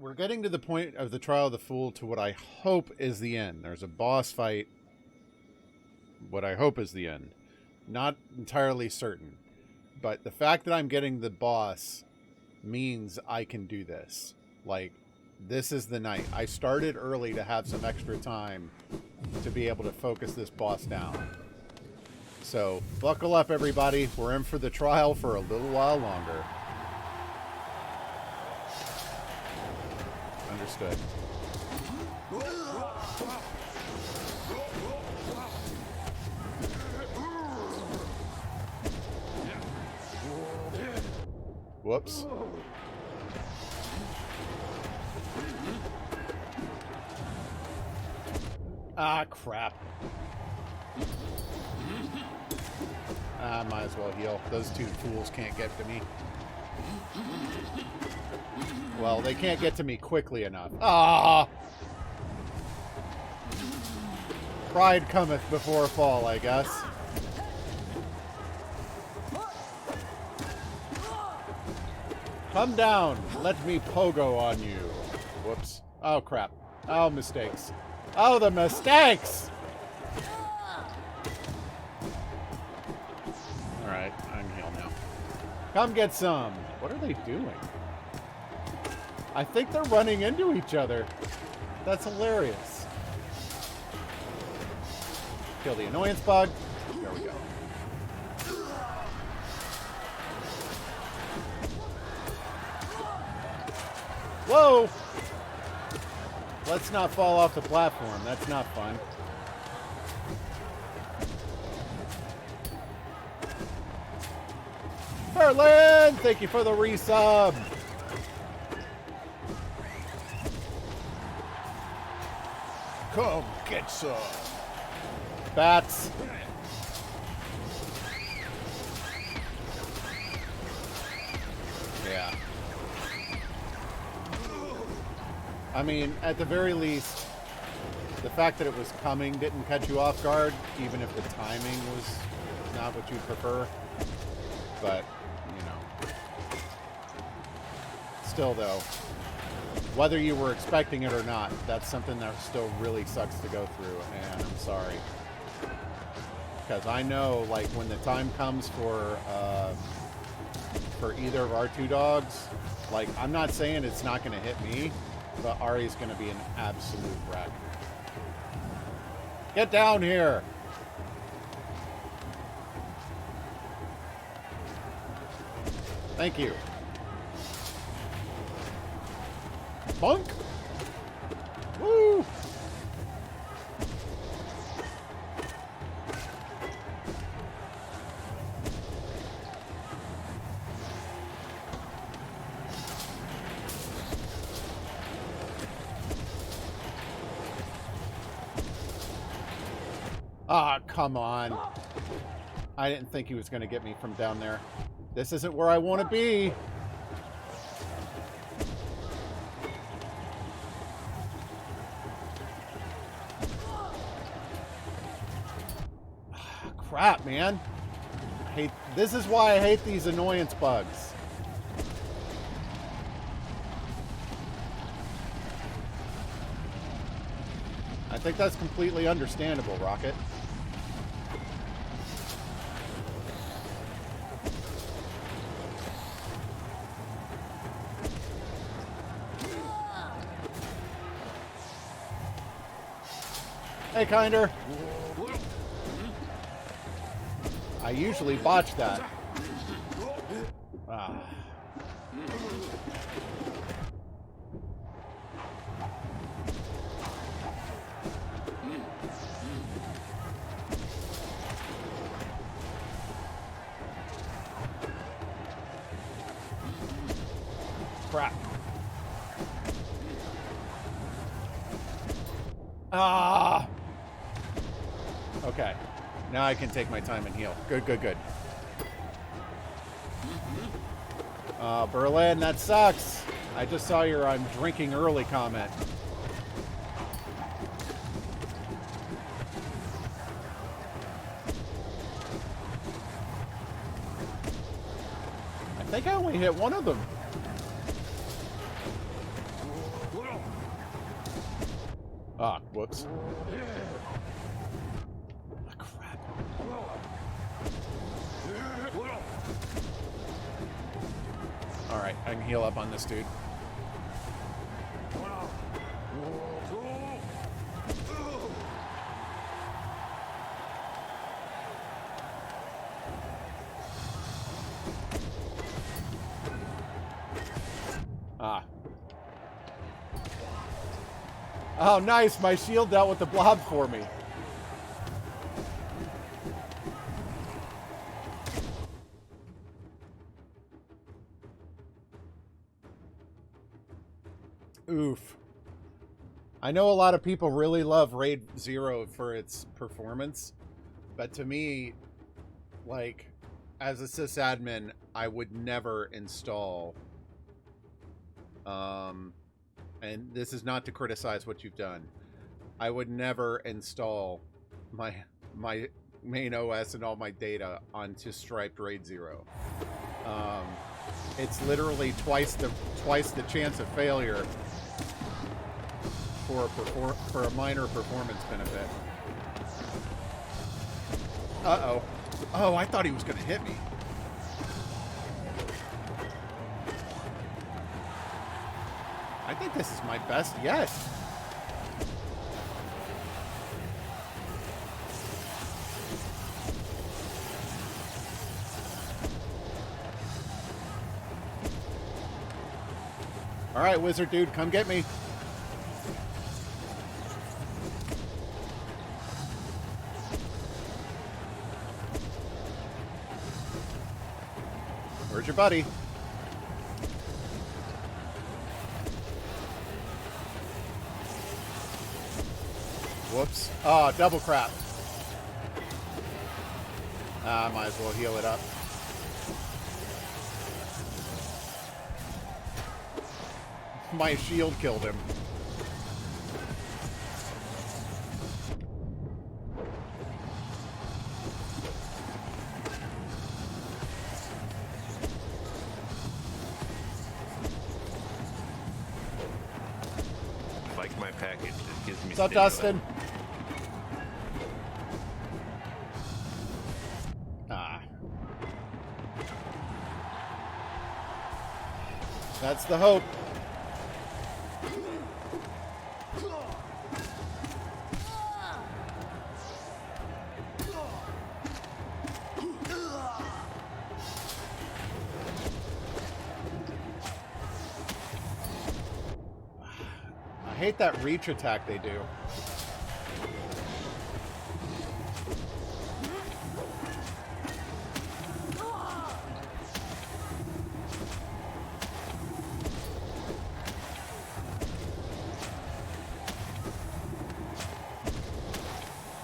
we're getting to the point of the Trial of the Fool to what I hope is the end. There's a boss fight. What I hope is the end. Not entirely certain. But the fact that I'm getting the boss means I can do this. Like, this is the night. I started early to have some extra time to be able to focus this boss down. So, buckle up, everybody. We're in for the trial for a little while longer. Understood. Whoops. Ah, crap. Might as well heal. Those two fools can't get to me. Well, they can't get to me quickly enough. Ah! Pride cometh before a fall, I guess. Come down. Let me pogo on you. Whoops. Oh, crap. Oh, mistakes. Oh, the mistakes! Alright, I can heal now. Come get some. What are they doing? I think they're running into each other. That's hilarious. Kill the annoyance bug. There we go. Whoa! Let's not fall off the platform. That's not fun. Berlin! Thank you for the resub! Come get some! Bats! Yeah. I mean, at the very least, the fact that it was coming didn't catch you off guard, even if the timing was not what you'd prefer. But, you know. Still, though, whether you were expecting it or not, that's something that still really sucks to go through, and I'm sorry. Because I know, like, when the time comes for either of our two dogs, like, I'm not saying it's not going to hit me, but Ari's going to be an absolute wreck. Get down here! Thank you. Bunk! Woo! Ah, come on. I didn't think he was going to get me from down there. This isn't where I want to be. Crap, man. This is why I hate these annoyance bugs. I think that's completely understandable, Rocket. Hey, Kinder. I usually botch that. Ah. Crap. Ah. Okay. Now I can take my time and heal. Good, good, good. Berlin, that sucks. I just saw your I'm drinking early comment. I think I only hit one of them. Ah, whoops. Ah, crap. Alright, I can heal up on this dude. Ah. Oh, nice. My shield dealt with the blob for me. Oof. I know a lot of people really love Raid 0 for its performance, but to me, like, as a sysadmin, I would never install... and this is not to criticize what you've done. I would never install my main OS and all my data onto striped RAID 0. It's literally twice the chance of failure for a minor performance benefit. Uh-oh. Oh, I thought he was going to hit me. I think this is my best yet. All right, wizard dude, come get me. Where's your buddy? Whoops. Oh, double crap. I might as well heal it up. My shield killed him. Like my package, it gives me. What's up, Dustin? Ah. That's the hope. I hate that reach attack they do.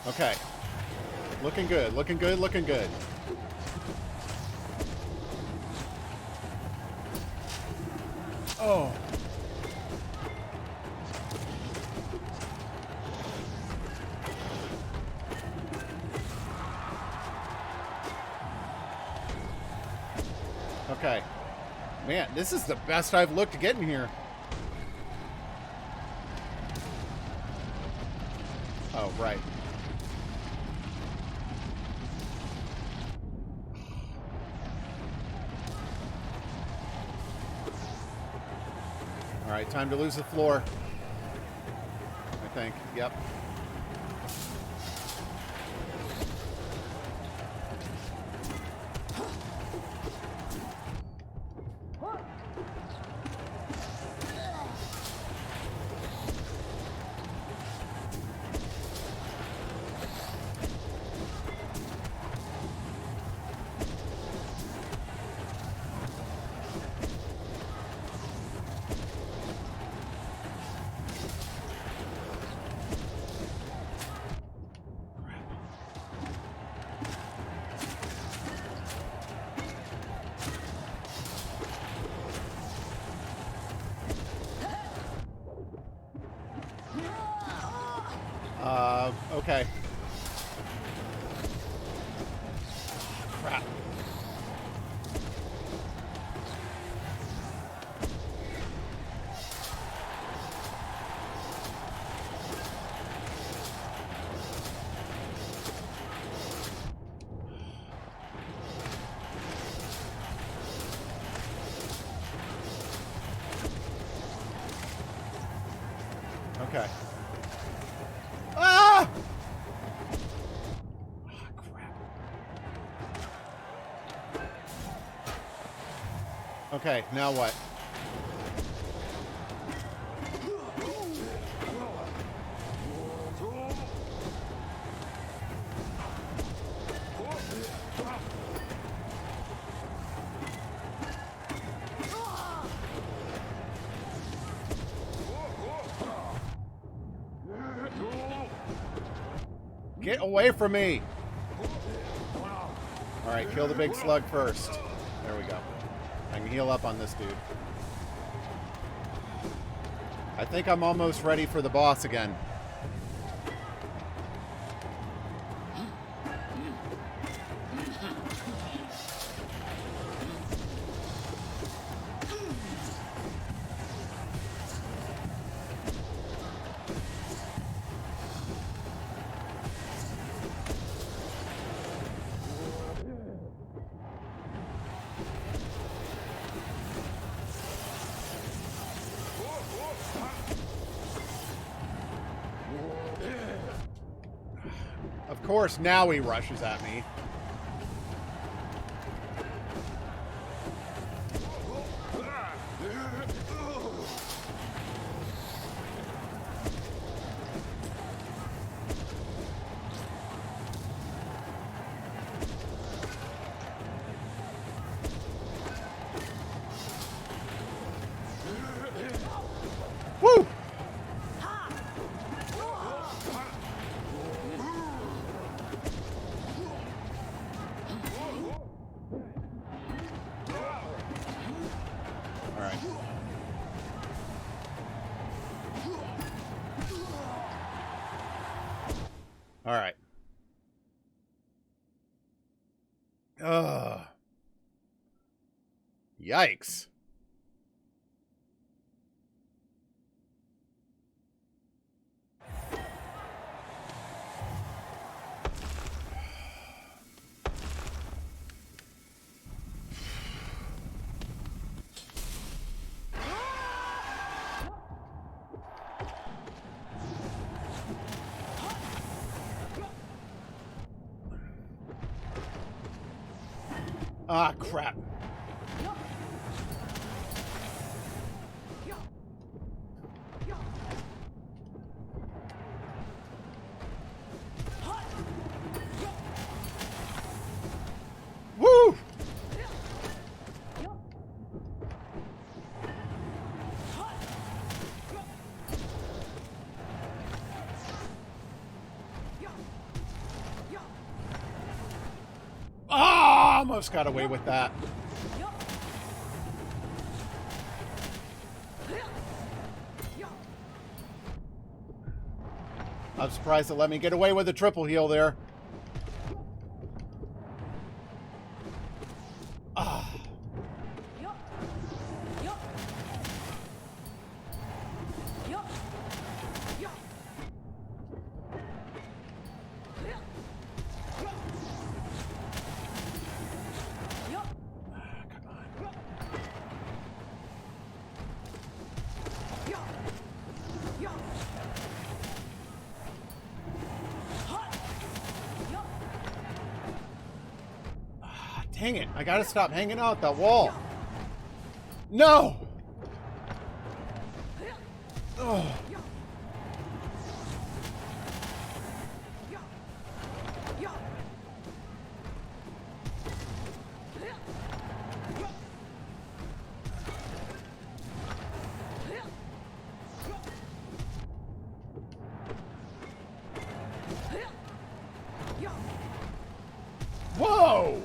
Okay. Looking good, looking good, looking good. Oh. Okay. Man, this is the best I've looked getting here. Oh, right. All right, time to lose the floor. I think. Yep. Okay. Crap. Okay. Ah! Ah, crap. Okay, now what? Get away from me! Alright, kill the big slug first. There we go. I can heal up on this dude. I think I'm almost ready for the boss again. Of course, now he rushes at me. Woo! Alright. Alright. Ugh. Yikes. Ah, crap. Woo! Ah, almost got away with that. I'm surprised it let me get away with a triple heal there. Ah. Dang it, I gotta stop hanging out that wall. No! Oh. Whoa!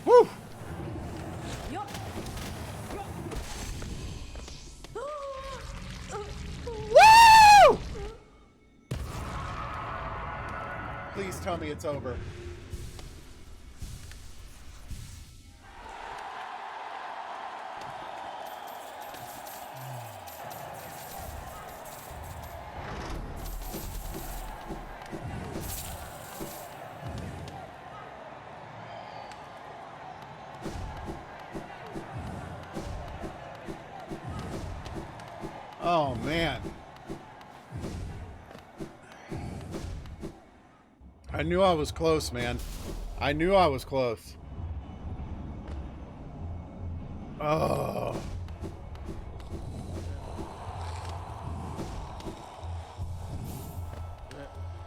Woo! Woo! Please tell me it's over. Oh, man. I knew I was close, man. I knew I was close. Oh.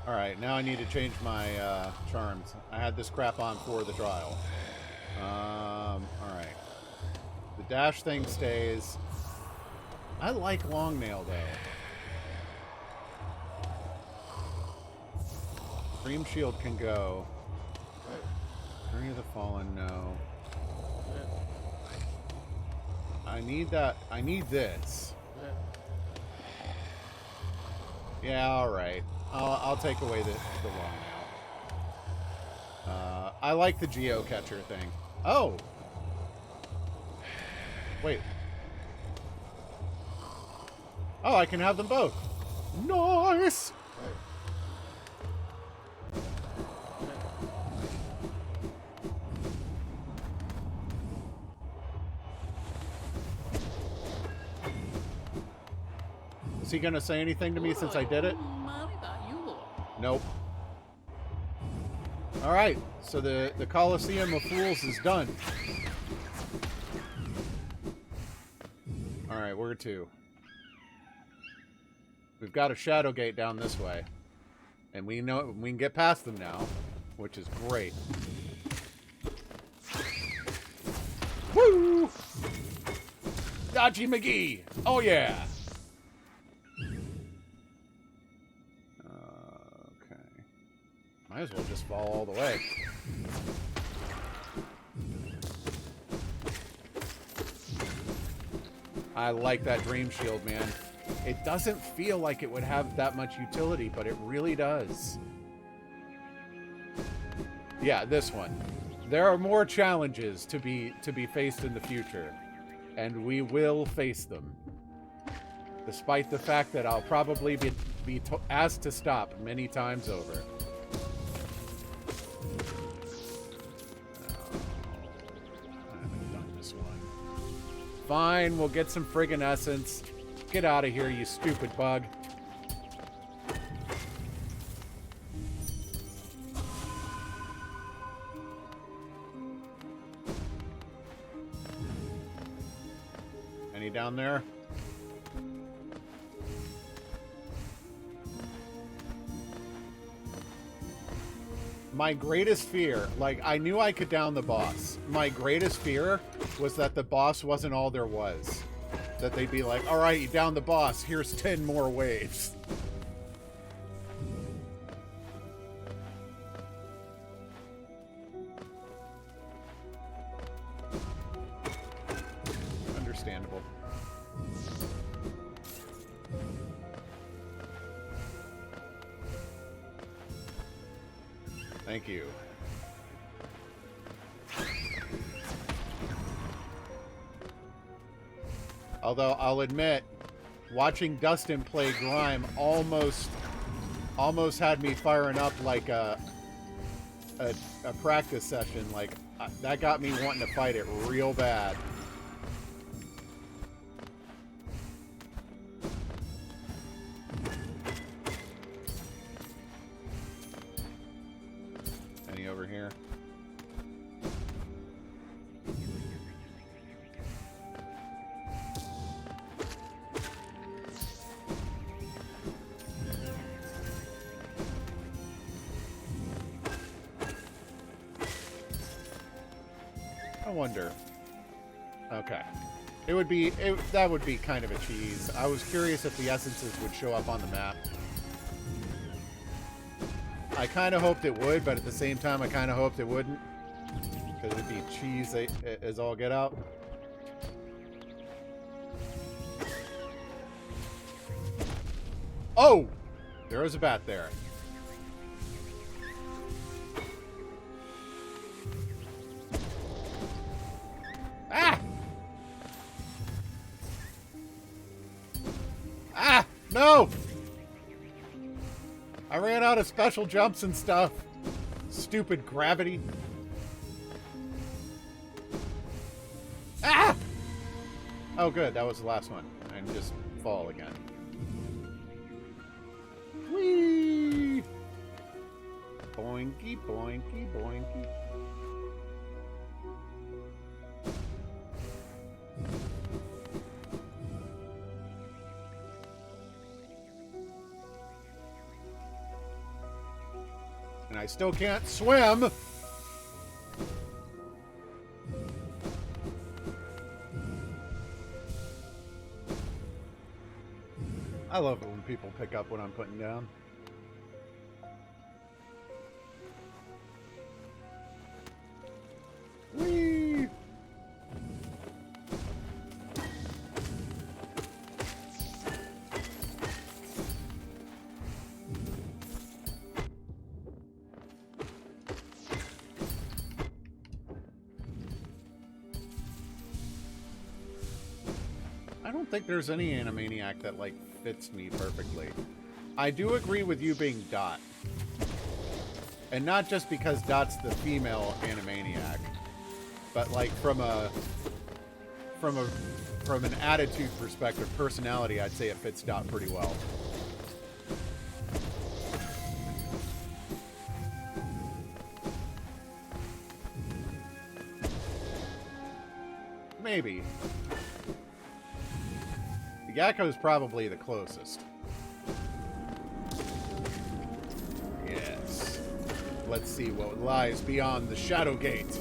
Alright, now I need to change my charms. I had this crap on for the trial. Alright. The dash thing stays. I like long nail, though. Dream shield can go. Journey of the Fallen, no. I need that. I need this. Yeah, alright. I'll take away the long nail. I like the geocacher thing. Oh! Wait. Oh, I can have them both. Nice! Is he gonna say anything to me since I did it? Nope. Alright, so the Coliseum of Fools is done. Alright, where to? We've got a shadow gate down this way. And we know we can get past them now, which is great. Woo! Dodgy McGee! Oh yeah! Might as well just fall all the way. I like that dream shield, man. It doesn't feel like it would have that much utility, but it really does. Yeah, this one. There are more challenges to be faced in the future, and we will face them. Despite the fact that I'll probably be asked to stop many times over. Fine, we'll get some friggin' essence. Get out of here, you stupid bug. Any down there? My greatest fear, like, I knew I could down the boss. My greatest fear was that the boss wasn't all there was. That they'd be like, alright, you downed the boss, here's 10 more waves. Understandable. Thank you. Although I'll admit, watching Dustin play Grime almost had me firing up like a practice session. Like that got me wanting to fight it real bad. Any over here? I wonder. Okay. That would be kind of a cheese. I was curious if the essences would show up on the map. I kind of hoped it would, but at the same time, I kind of hoped it wouldn't. Because it'd be cheese as all get out. Oh! There was a bat there. Ah! Ah! No! I ran out of special jumps and stuff. Stupid gravity. Ah! Oh, good. That was the last one. I'm just fall again. Whee! Boinky, boinky, boinky. And I still can't swim! I love it when people pick up what I'm putting down. Whee! I don't think there's any Animaniac that, like, fits me perfectly. I do agree with you being Dot. And not just because Dot's the female Animaniac, but like from an attitude perspective, personality, I'd say it fits Dot pretty well. Maybe. The Yakko's probably the closest. Yes. Let's see what lies beyond the Shadow Gate.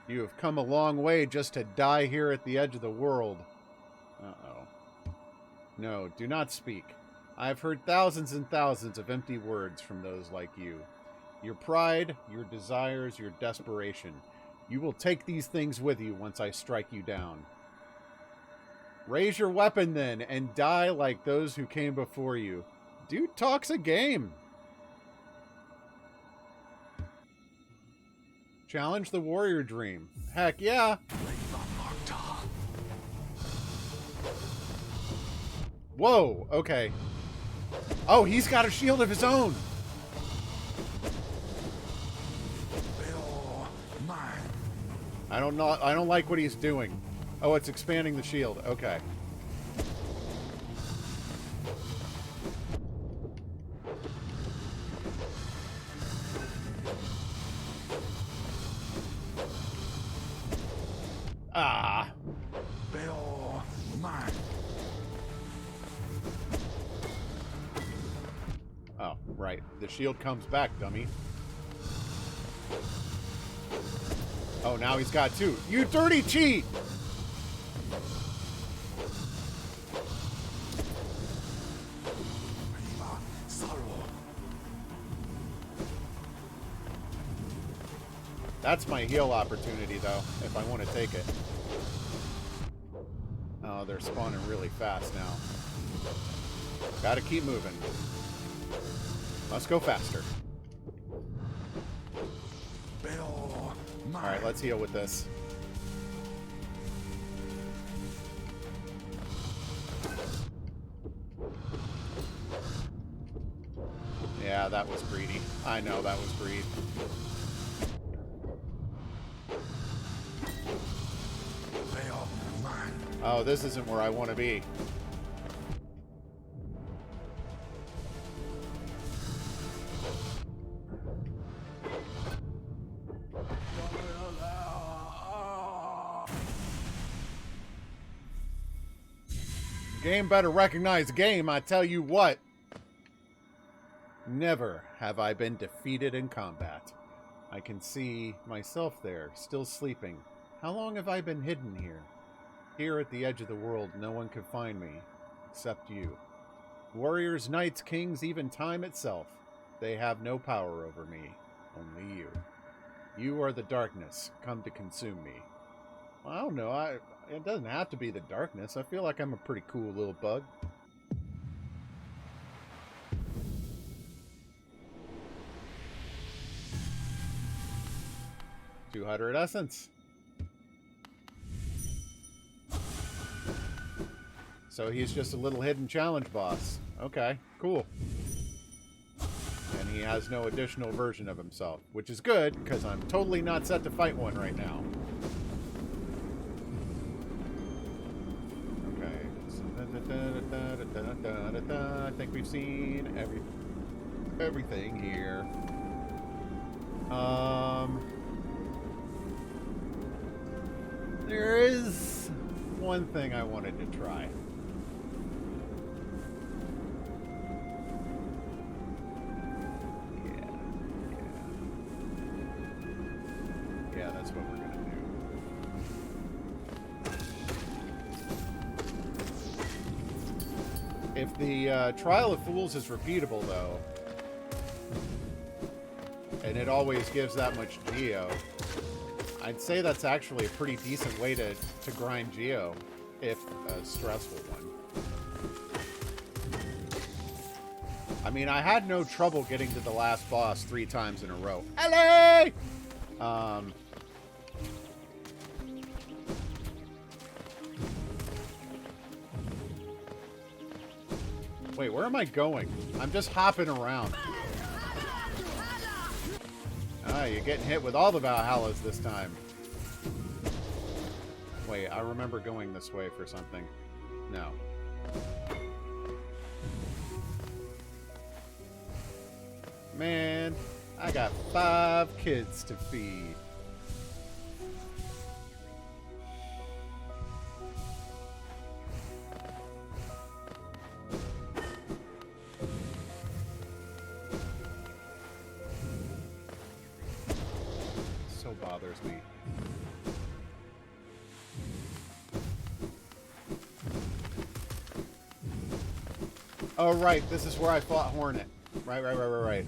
You have come a long way just to die here at the edge of the world. Uh-oh. No, do not speak. I have heard thousands and thousands of empty words from those like you. Your pride, your desires, your desperation. You will take these things with you once I strike you down. Raise your weapon then, and die like those who came before you. Dude talks a game. Challenge the warrior dream. Heck yeah. Whoa, okay. Oh, he's got a shield of his own. I don't know. I don't like what he's doing. Oh, it's expanding the shield. Okay. Ah. Oh, right. The shield comes back, dummy. Oh, now he's got two. You dirty cheat! That's my heal opportunity, though, if I want to take it. Oh, they're spawning really fast now. Gotta keep moving. Must go faster. Alright, let's heal with this. Yeah, that was greedy. I know that was greed. Oh, this isn't where I want to be. Game better recognize game, I tell you what. Never have I been defeated in combat. I can see myself there, still sleeping. How long have I been hidden here? Here at the edge of the world, no one could find me, except you. Warriors, knights, kings, even time itself. They have no power over me, only you. You are the darkness, come to consume me. I don't know, it doesn't have to be the darkness. I feel like I'm a pretty cool little bug. $200 essence. So he's just a little hidden challenge boss. Okay, cool. And he has no additional version of himself, which is good, because I'm totally not set to fight one right now. Okay. I think we've seen everything here. There is one thing I wanted to try. Yeah, that's what we're gonna do. If the Trial of Fools is repeatable, though, and it always gives that much geo, I'd say that's actually a pretty decent way to grind geo, if a stressful one. I mean, I had no trouble getting to the last boss 3 times in a row. LA! Wait, where am I going? I'm just hopping around. Ah, you're getting hit with all the Valhallas this time. Wait, I remember going this way for something. No. Man, I got 5 kids to feed. So bothers me. Oh, right. This is where I fought Hornet. Right.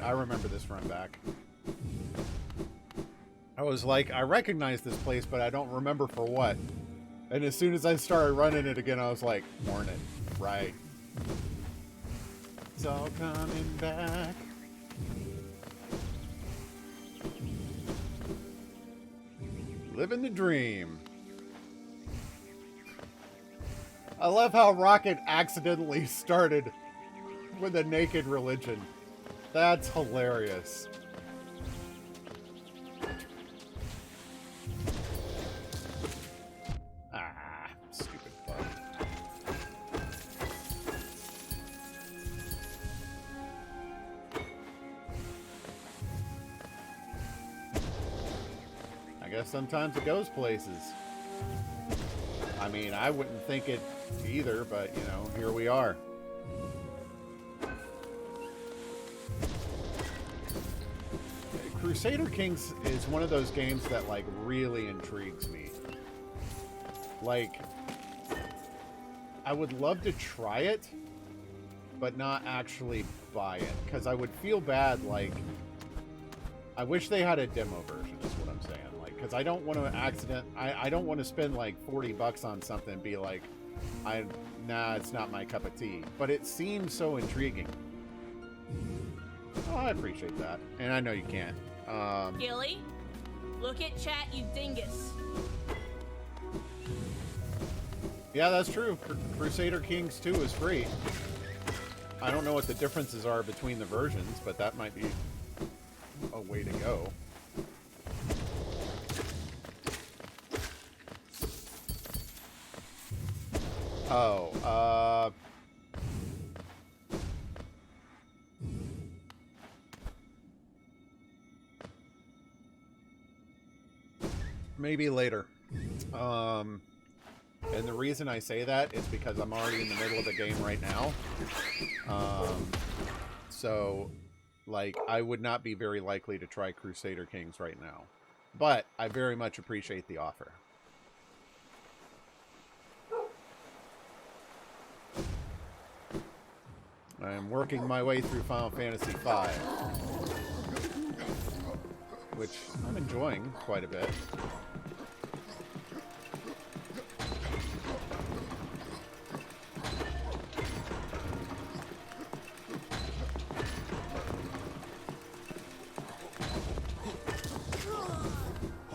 I remember this run back. I was like, I recognize this place, but I don't remember for what. And as soon as I started running it again, I was like, Hornet. Right. It's all coming back. Living the dream. I love how Rocket accidentally started with a naked religion. That's hilarious. Ah, stupid bug. I guess sometimes it goes places. I mean, I wouldn't think it either, but, you know, here we are. Crusader Kings is one of those games that, like, really intrigues me. Like, I would love to try it, but not actually buy it, because I would feel bad, like, I wish they had a demo version, is what I'm saying. Like, because I don't want to I don't want to spend, like, $40 on something and be like, nah, it's not my cup of tea. But it seems so intriguing. Oh, I appreciate that. And I know you can't. Gilly, look at chat, you dingus. Yeah, that's true. Crusader Kings 2 is free. I don't know what the differences are between the versions, but that might be a way to go. Oh, maybe later. And the reason I say that is because I'm already in the middle of the game right now. So, like, I would not be very likely to try Crusader Kings right now. But I very much appreciate the offer. I'm working my way through Final Fantasy V, which I'm enjoying quite a bit.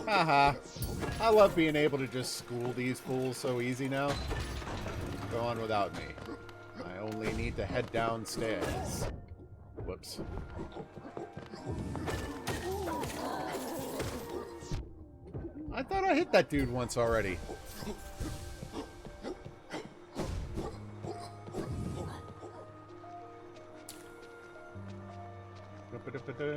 Haha. I love being able to just school these fools so easy now. Go on without me. I only need to head downstairs. Whoops. I thought I hit that dude once already. Okay.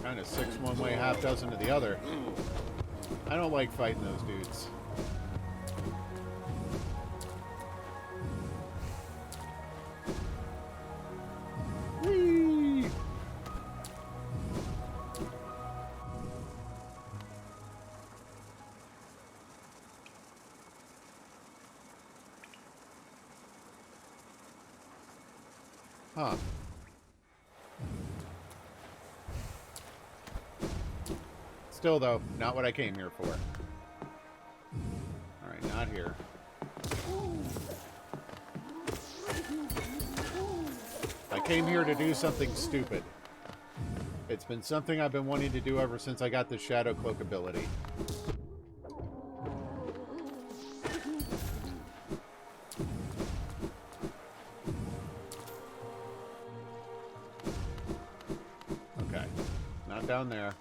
Kind of six one way, half dozen to the other. I don't like fighting those dudes. Whee! Huh. Still, though, not what I came here for. Alright, not here. I came here to do something stupid. It's been something I've been wanting to do ever since I got the Shadow Cloak ability. Okay. Not down there.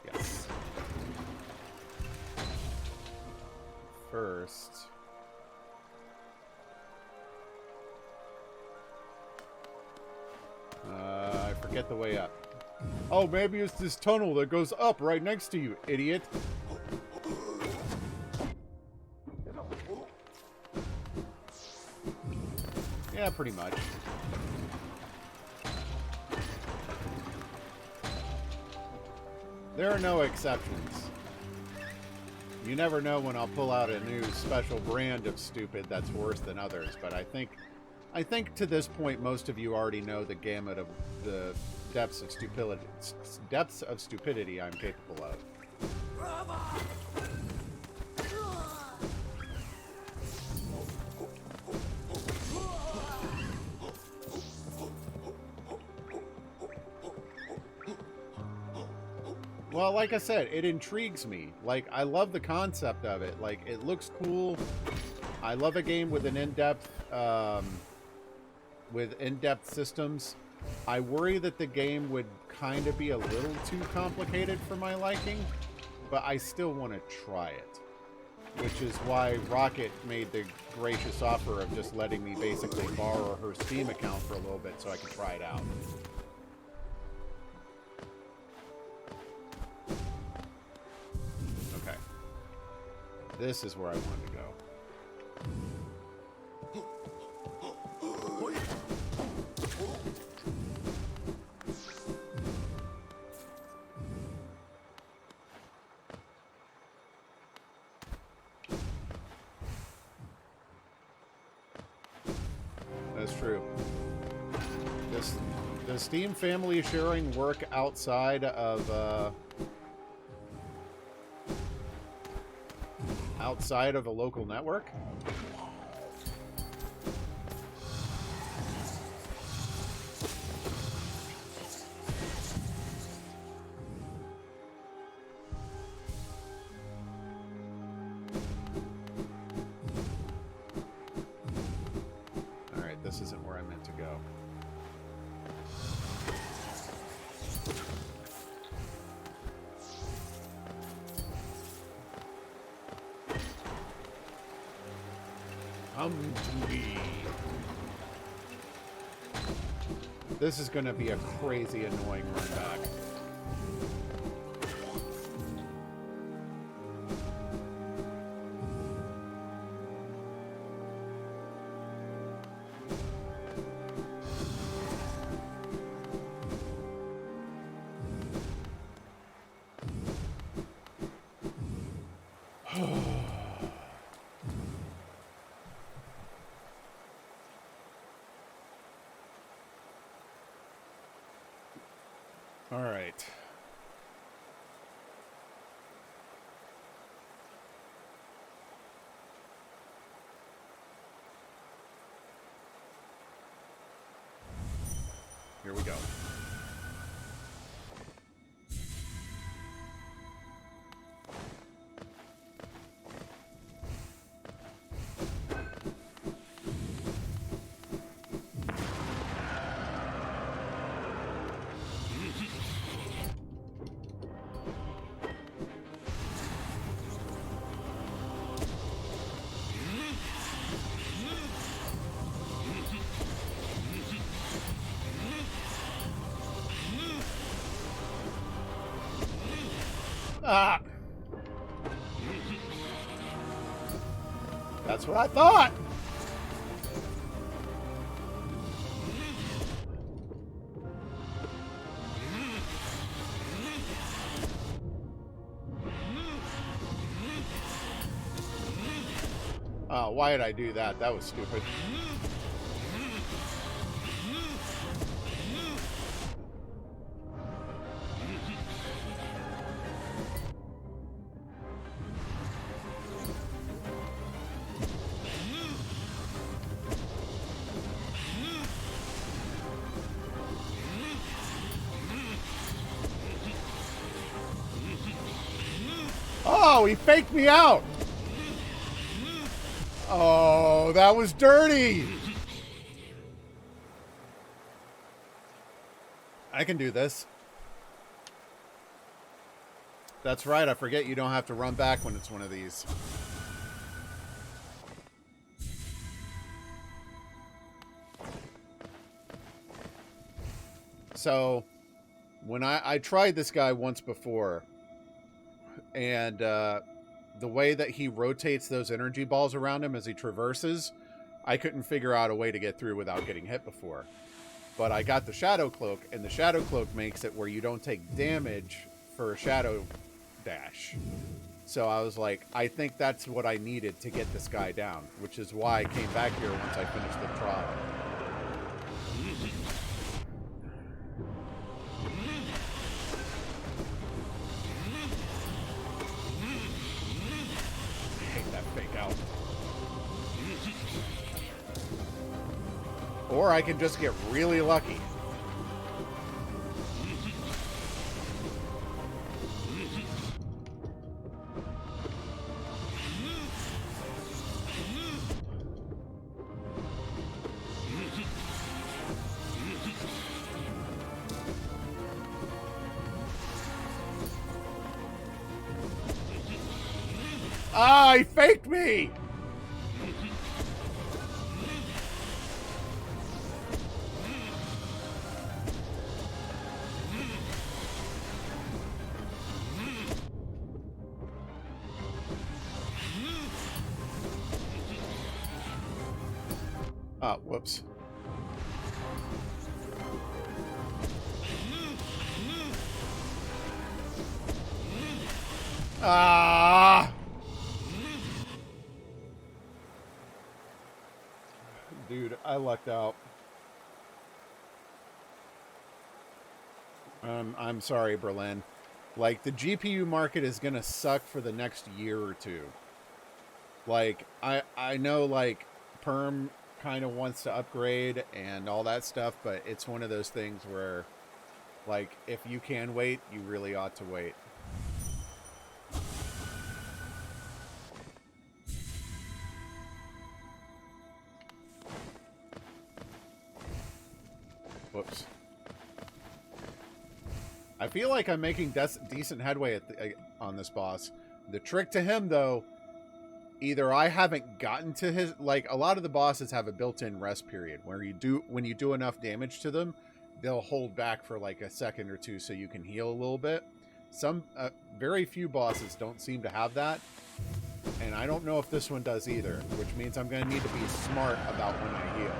Yes. First... I forget the way up. Oh, maybe it's this tunnel that goes up right next to you, idiot. Yeah, pretty much. There are no exceptions. You never know when I'll pull out a new special brand of stupid that's worse than others, but I think to this point most of you already know the gamut of the depths of stupidity I'm capable of. Well, like I said, it intrigues me. Like, I love the concept of it. Like, it looks cool. I love a game with an in-depth systems. I worry that the game would kind of be a little too complicated for my liking, but I still want to try it. Which is why Rocket made the gracious offer of just letting me basically borrow her Steam account for a little bit so I could try it out. Okay. This is where I wanted to go. That's true. Does Steam family sharing work outside of a local network? Alright, this isn't where I meant to go. This is going to be a crazy annoying run back. All right. Here we go. Ah! That's what I thought! Oh, why did I do that? That was stupid. Oh, he faked me out! Oh, that was dirty! I can do this. That's right, I forget you don't have to run back when it's one of these. So, when I tried this guy once before, and the way that he rotates those energy balls around him as he traverses, I couldn't figure out a way to get through without getting hit before. But I got the Shadow Cloak, and the Shadow Cloak makes it where you don't take damage for a Shadow Dash. So I was like, I think that's what I needed to get this guy down, which is why I came back here once I finished the trial. Or I can just get really lucky. Ah, he faked me! Oh, whoops. Ah! Dude, I lucked out. I'm sorry, Berlin. Like, the GPU market is gonna suck for the next year or two. Like, I know, like, Perm kind of wants to upgrade and all that stuff, but it's one of those things where, like, if you can wait, you really ought to wait. Whoops. I feel like I'm making decent headway on this boss. The trick to him, though, either I haven't gotten to his... Like, a lot of the bosses have a built-in rest period where when you do enough damage to them, they'll hold back for like a second or two so you can heal a little bit. Some very few bosses don't seem to have that, and I don't know if this one does either, which means I'm going to need to be smart about when I heal.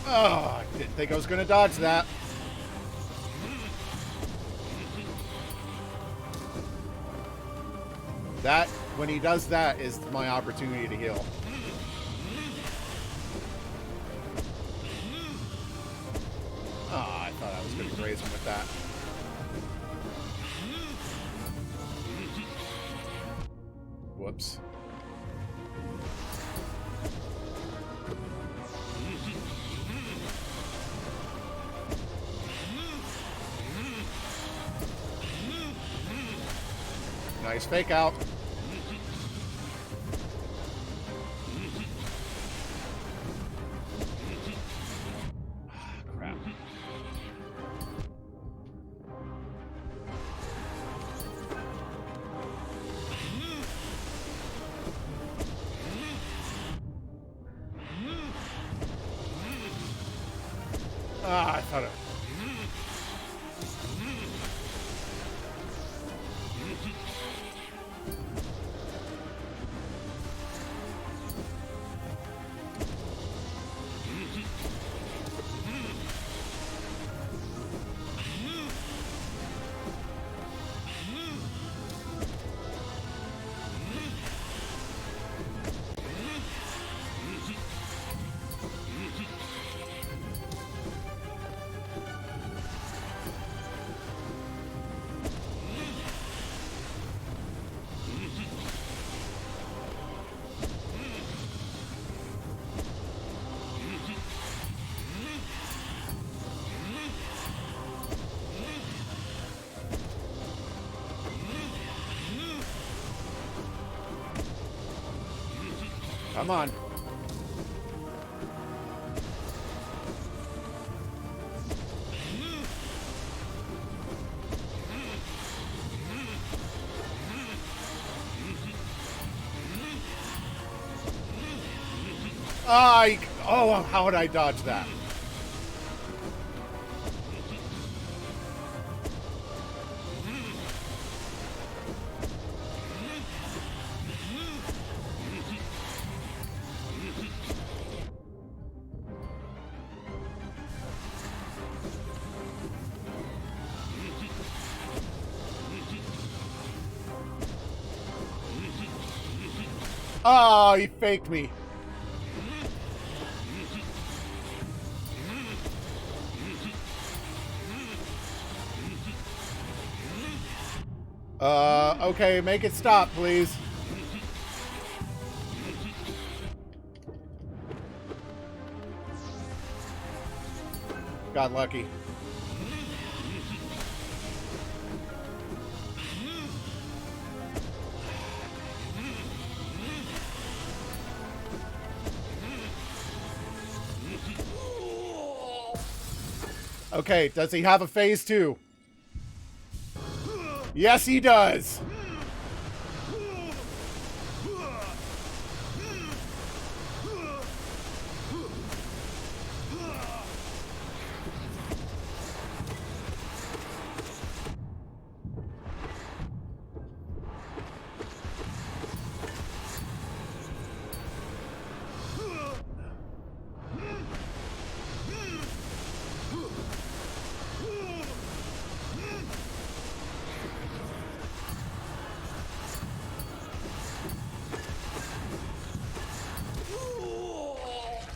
Oh, I didn't think I was going to dodge that. That, when he does that, is my opportunity to heal. Oh, I thought I was going to graze him with that. Whoops. Nice fake out. Crap. Ah, I thought it... Come on. Oh, how would I dodge that? Oh, he faked me. Okay, make it stop, please. Got lucky. Okay, does he have a phase 2? Yes, he does.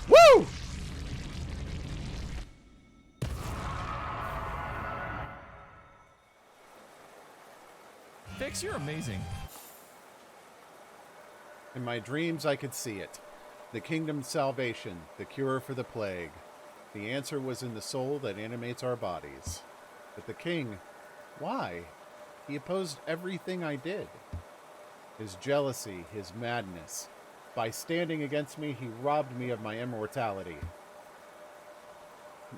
Woo! Fix, you're amazing. In my dreams, I could see it. The kingdom's salvation, the cure for the plague. The answer was in the soul that animates our bodies. But the king, why? He opposed everything I did. His jealousy, his madness. By standing against me, he robbed me of my immortality.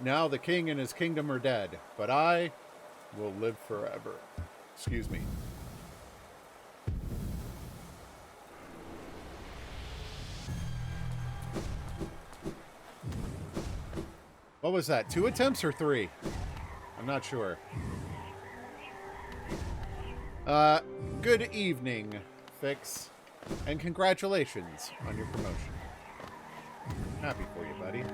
Now the king and his kingdom are dead, but I will live forever. Excuse me. What was that? 2 attempts or 3? I'm not sure. Good evening, Fix. And congratulations on your promotion. Happy for you, buddy.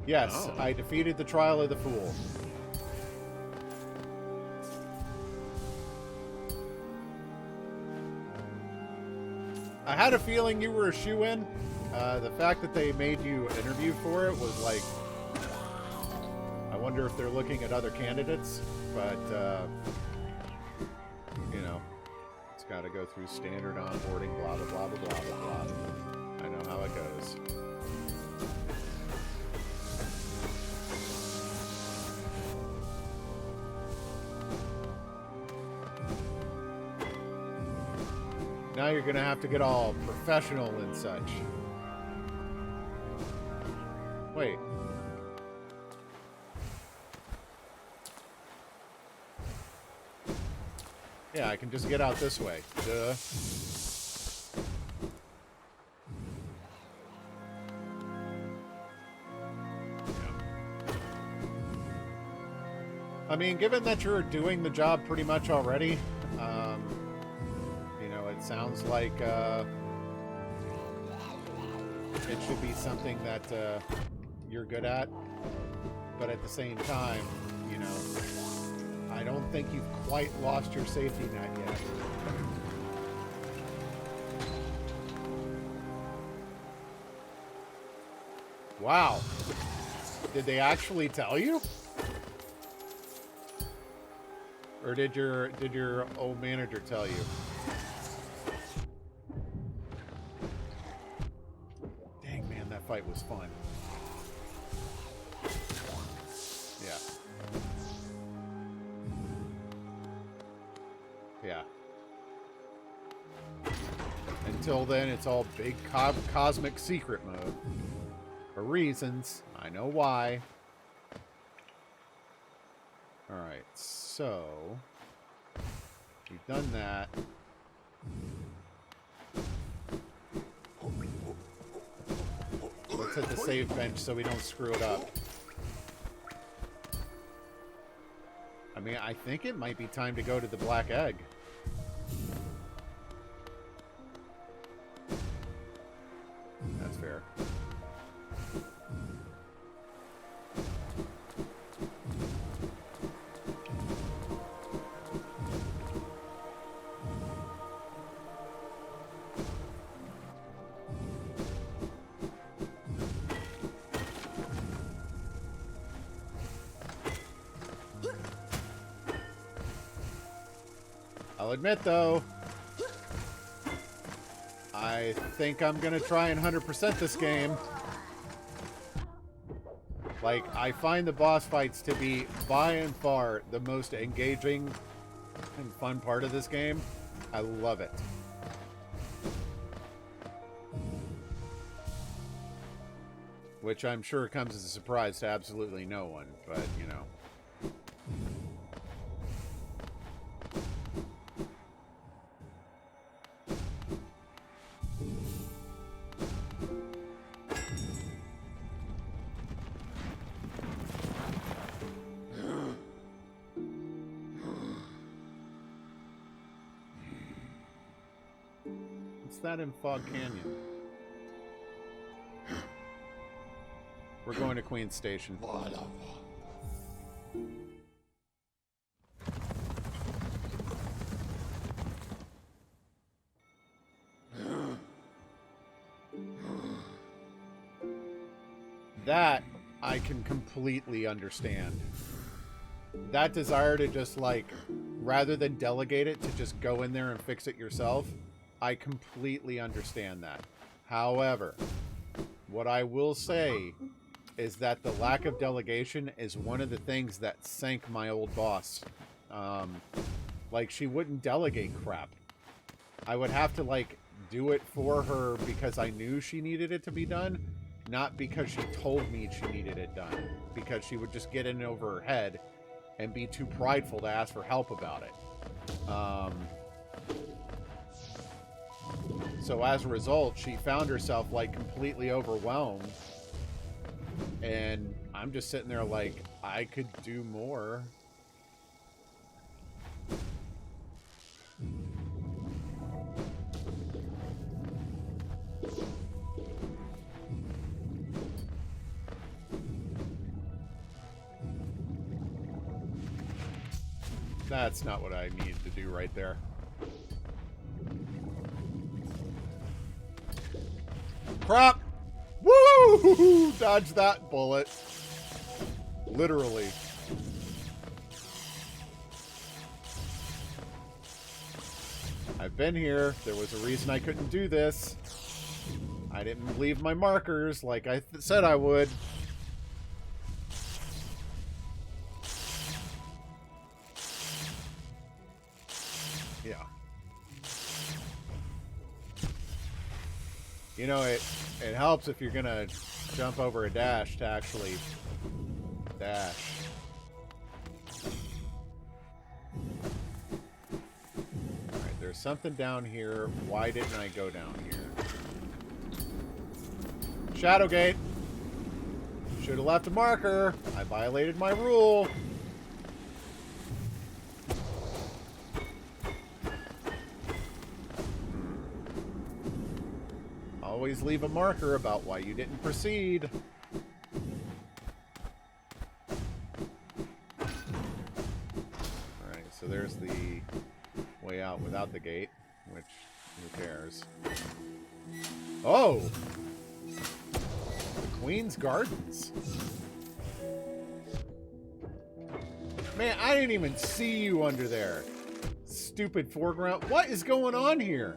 Yes, I defeated the trial of the fool. I had a feeling you were a shoo-in. The fact that they made you interview for it was like... I wonder if they're looking at other candidates, but, you know, it's got to go through standard onboarding, blah, blah, blah, blah, blah, blah, blah. I know how it goes. Now you're going to have to get all professional and such. Wait. Yeah, I can just get out this way. Duh. I mean, given that you're doing the job pretty much already, you know, it sounds like it should be something that you're good at. But at the same time, you know, I don't think you've quite lost your safety net yet. Wow. Did they actually tell you? Or did your old manager tell you? Dang, man, that fight was fun. Yeah. Yeah. Until then, it's all big cosmic secret mode. For reasons. I know why. Alright, so... we've done that. Let's hit the save bench so we don't screw it up. I mean, I think it might be time to go to the Black Egg. That's fair. I'll admit, though, I think I'm going to try and 100% this game. Like, I find the boss fights to be, by and far, the most engaging and fun part of this game. I love it. Which I'm sure comes as a surprise to absolutely no one, but, you know. That in Fog Canyon. We're going to Queen's Station. That I can completely understand. That desire to just, like, rather than delegate it, to just go in there and fix it yourself, I completely understand that. However, what I will say is that the lack of delegation is one of the things that sank my old boss. Like, she wouldn't delegate crap. I would have to, like, do it for her because I knew she needed it to be done, not because she told me she needed it done. Because she would just get in over her head and be too prideful to ask for help about it. So as a result, she found herself, like, completely overwhelmed. And I'm just sitting there like, I could do more. That's not what I need to do right there. Crap! Woo! Dodge that bullet. Literally. I've been here. There was a reason I couldn't do this. I didn't leave my markers like I said I would. Yeah. You know, it helps if you're gonna jump over a dash to actually dash. Alright, there's something down here. Why didn't I go down here? Shadowgate! Should have left a marker. I violated my rule. always leave a marker about why you didn't proceed. Alright, so there's the way out without the gate, which, who cares? Oh! The Queen's Gardens. Man, I didn't even see you under there. Stupid foreground. What is going on here?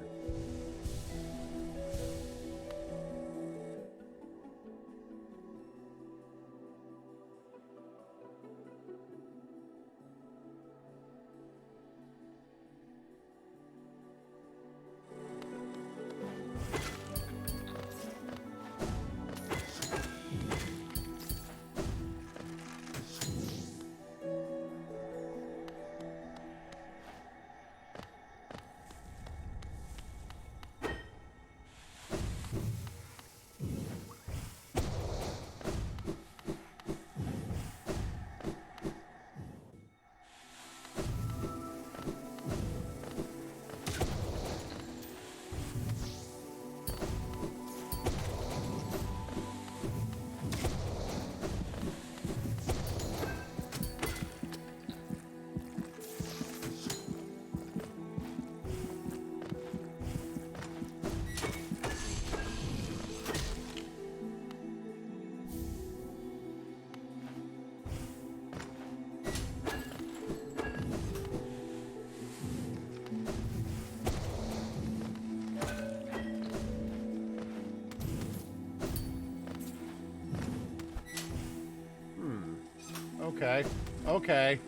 Okay. Okay.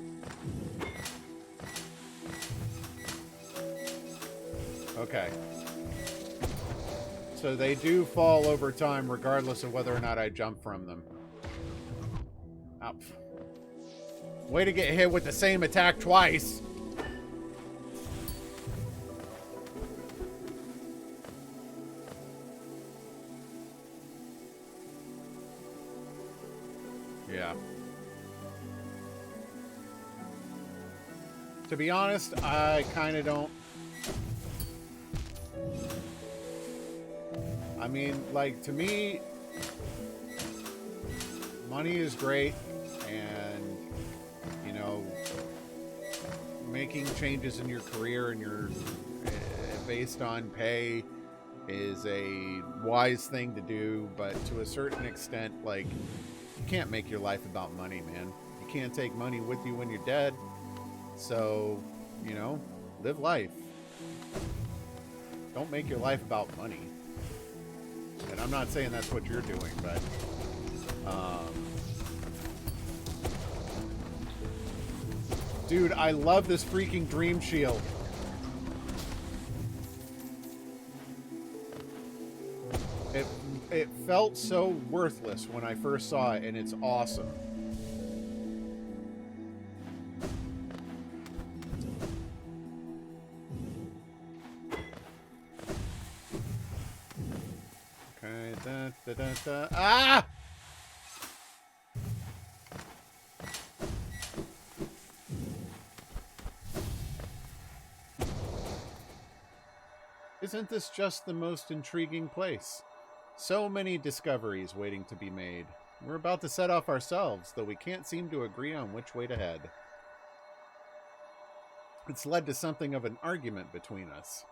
Okay. So they do fall over time regardless of whether or not I jump from them. Ow. Way to get hit with the same attack twice. Yeah. To be honest, I kind of don't. I mean, like, to me, money is great, and, you know, making changes in your career and your based on pay is a wise thing to do, but to a certain extent, like, you can't make your life about money, man. You can't take money with you when you're dead. So, you know, live life. Don't make your life about money. And I'm not saying that's what you're doing, but dude, I love this freaking dream shield. It felt so worthless when I first saw it, and it's awesome. Ah! Isn't this just the most intriguing place? So many discoveries waiting to be made. We're about to set off ourselves, though we can't seem to agree on which way to head. It's led to something of an argument between us.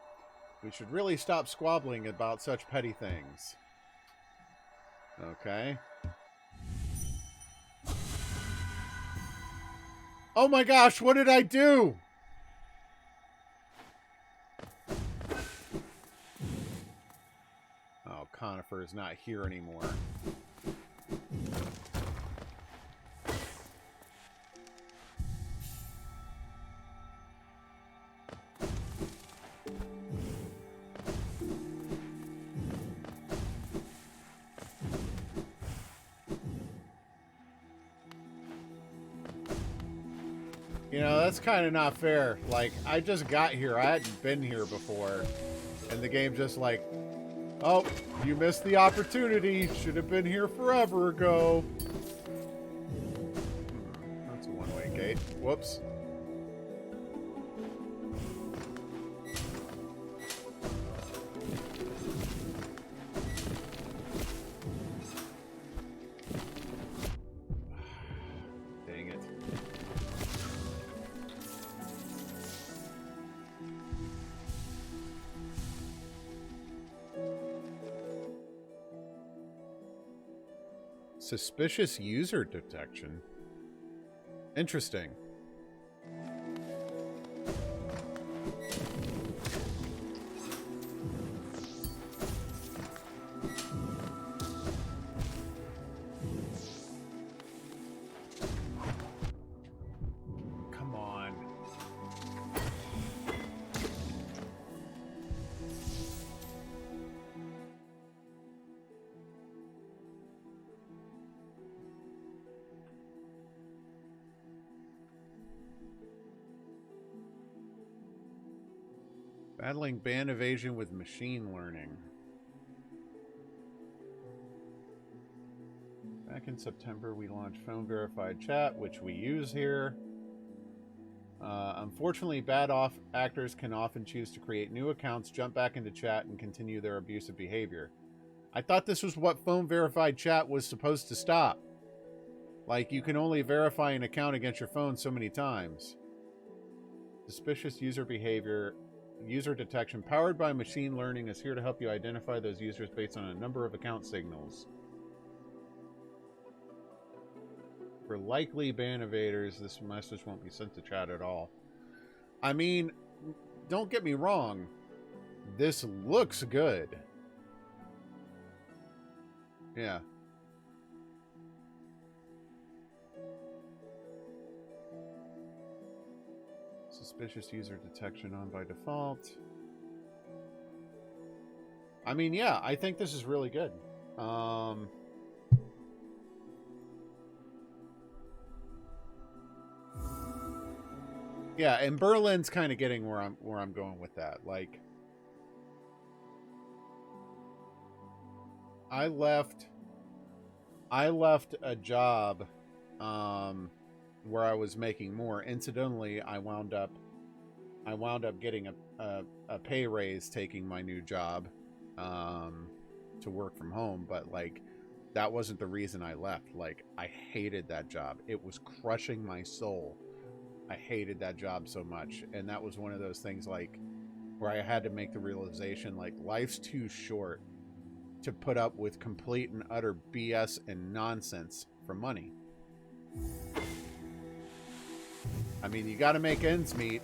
We should really stop squabbling about such petty things. Okay. Oh my gosh, what did I do? Oh, Conifer is not here anymore. You know, that's kind of not fair. Like, I just got here. I hadn't been here before. And the game just like, oh, you missed the opportunity. Should have been here forever ago. That's a one-way gate. Whoops. Suspicious user detection. Interesting. Come on. Battling band evasion with machine learning. Back in September, we launched phone verified chat, which we use here. Unfortunately, bad actors can often choose to create new accounts, jump back into chat, and continue their abusive behavior. I thought this was what phone verified chat was supposed to stop. Like, you can only verify an account against your phone so many times. Suspicious user behavior. User detection powered by machine learning is here to help you identify those users based on a number of account signals. For likely ban evaders, this message won't be sent to chat at all. I mean, don't get me wrong. This looks good. Yeah. Suspicious user detection on by default. I mean, yeah, I think this is really good. Yeah, and Berlin's kind of getting where I'm going with that. Like, I left a job where I was making more. Incidentally, I wound up getting a pay raise taking my new job to work from home, but like that wasn't the reason I left. Like, I hated that job. It was crushing my soul. I hated that job so much, and that was one of those things like where I had to make the realization like life's too short to put up with complete and utter BS and nonsense for money. I mean, you got to make ends meet.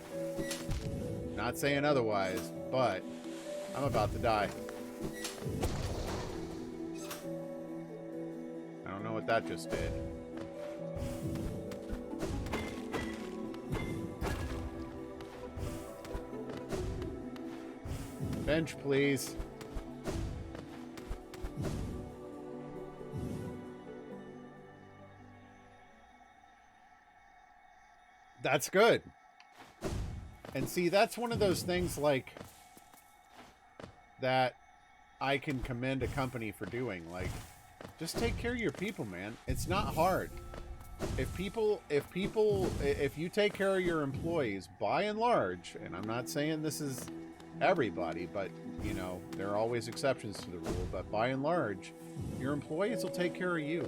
Not saying otherwise, but I'm about to die. I don't know what that just did. Bench, please. That's good. And see, that's one of those things like that I can commend a company for doing. Like, just take care of your people, man. It's not hard. If you take care of your employees, by and large, and I'm not saying this is everybody, but you know, there are always exceptions to the rule, but by and large, your employees will take care of you.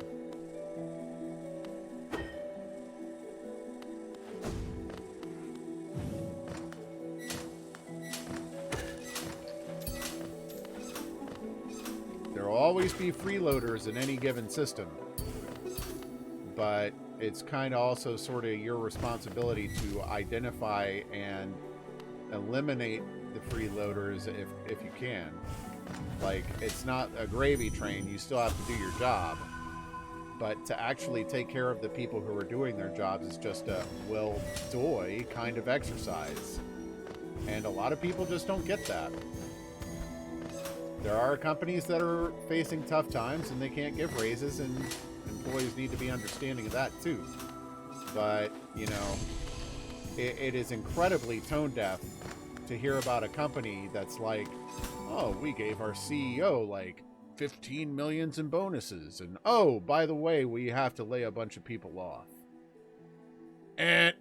There will always be freeloaders in any given system, but it's kind of also sort of your responsibility to identify and eliminate the freeloaders if you can. Like, it's not a gravy train, you still have to do your job, but to actually take care of the people who are doing their jobs is just a will-do kind of exercise, and a lot of people just don't get that. There are companies that are facing tough times and they can't give raises, and employees need to be understanding of that too. But, you know, it is incredibly tone deaf to hear about a company that's like, oh, we gave our CEO like 15 million in bonuses, and oh, by the way, we have to lay a bunch of people off. And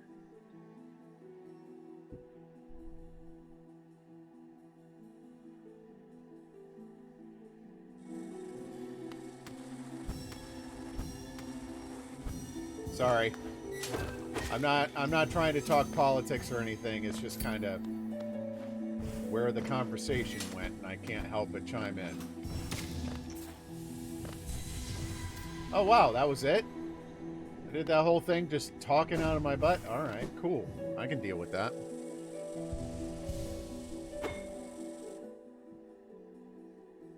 sorry, I'm not trying to talk politics or anything. It's just kind of where the conversation went, and I can't help but chime in. Oh, wow, that was it? I did that whole thing just talking out of my butt? Alright, cool. I can deal with that.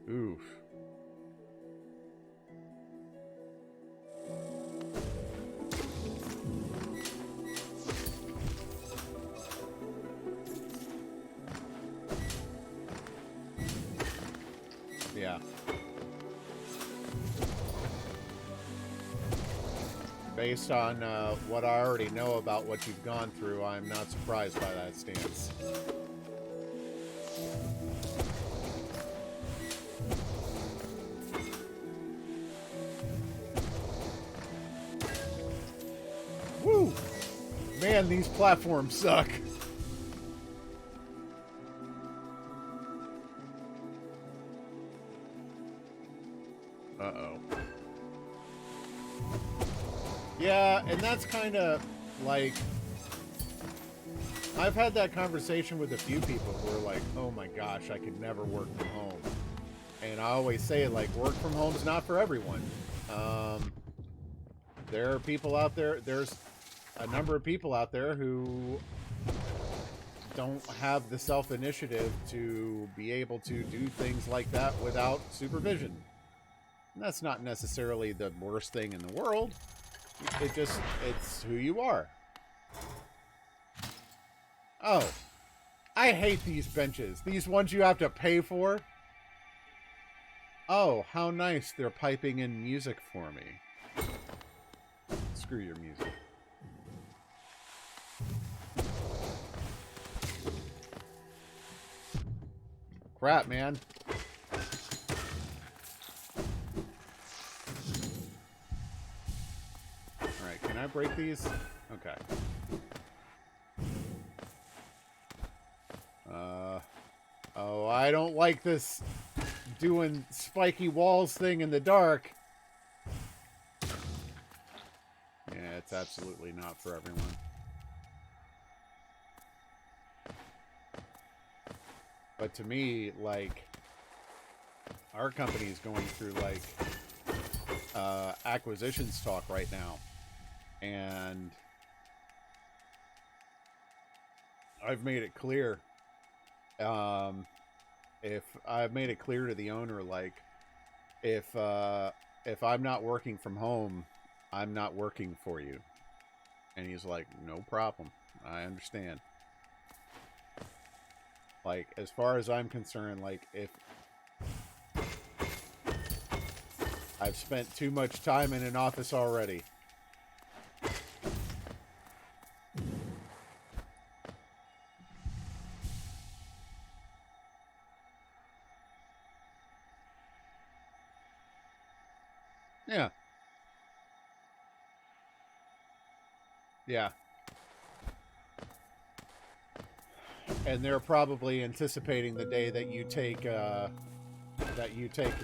Oof. Yeah. Based on what I already know about what you've gone through, I'm not surprised by that stance. Woo! Man, these platforms suck. Uh-oh. Yeah, and that's kind of like... I've had that conversation with a few people who are like, oh my gosh, I could never work from home. And I always say, like, work from home is not for everyone. There are people out there, there's a number of people out there who don't have the self-initiative to be able to do things like that without supervision. And that's not necessarily the worst thing in the world. It's who you are. Oh, I hate these benches. These ones you have to pay for. Oh, how nice. They're piping in music for me. Screw your music. Crap, man. Alright, can I break these? Okay. Oh, I don't like this doing spiky walls thing in the dark. Yeah, it's absolutely not for everyone. But to me, like, our company is going through, like, acquisitions talk right now. And I've made it clear, if I've made it clear to the owner, like, if I'm not working from home, I'm not working for you. And he's like, no problem. I understand. Like, as far as I'm concerned, like, if I've spent too much time in an office already. Yeah. Yeah. And they're probably anticipating the day that you take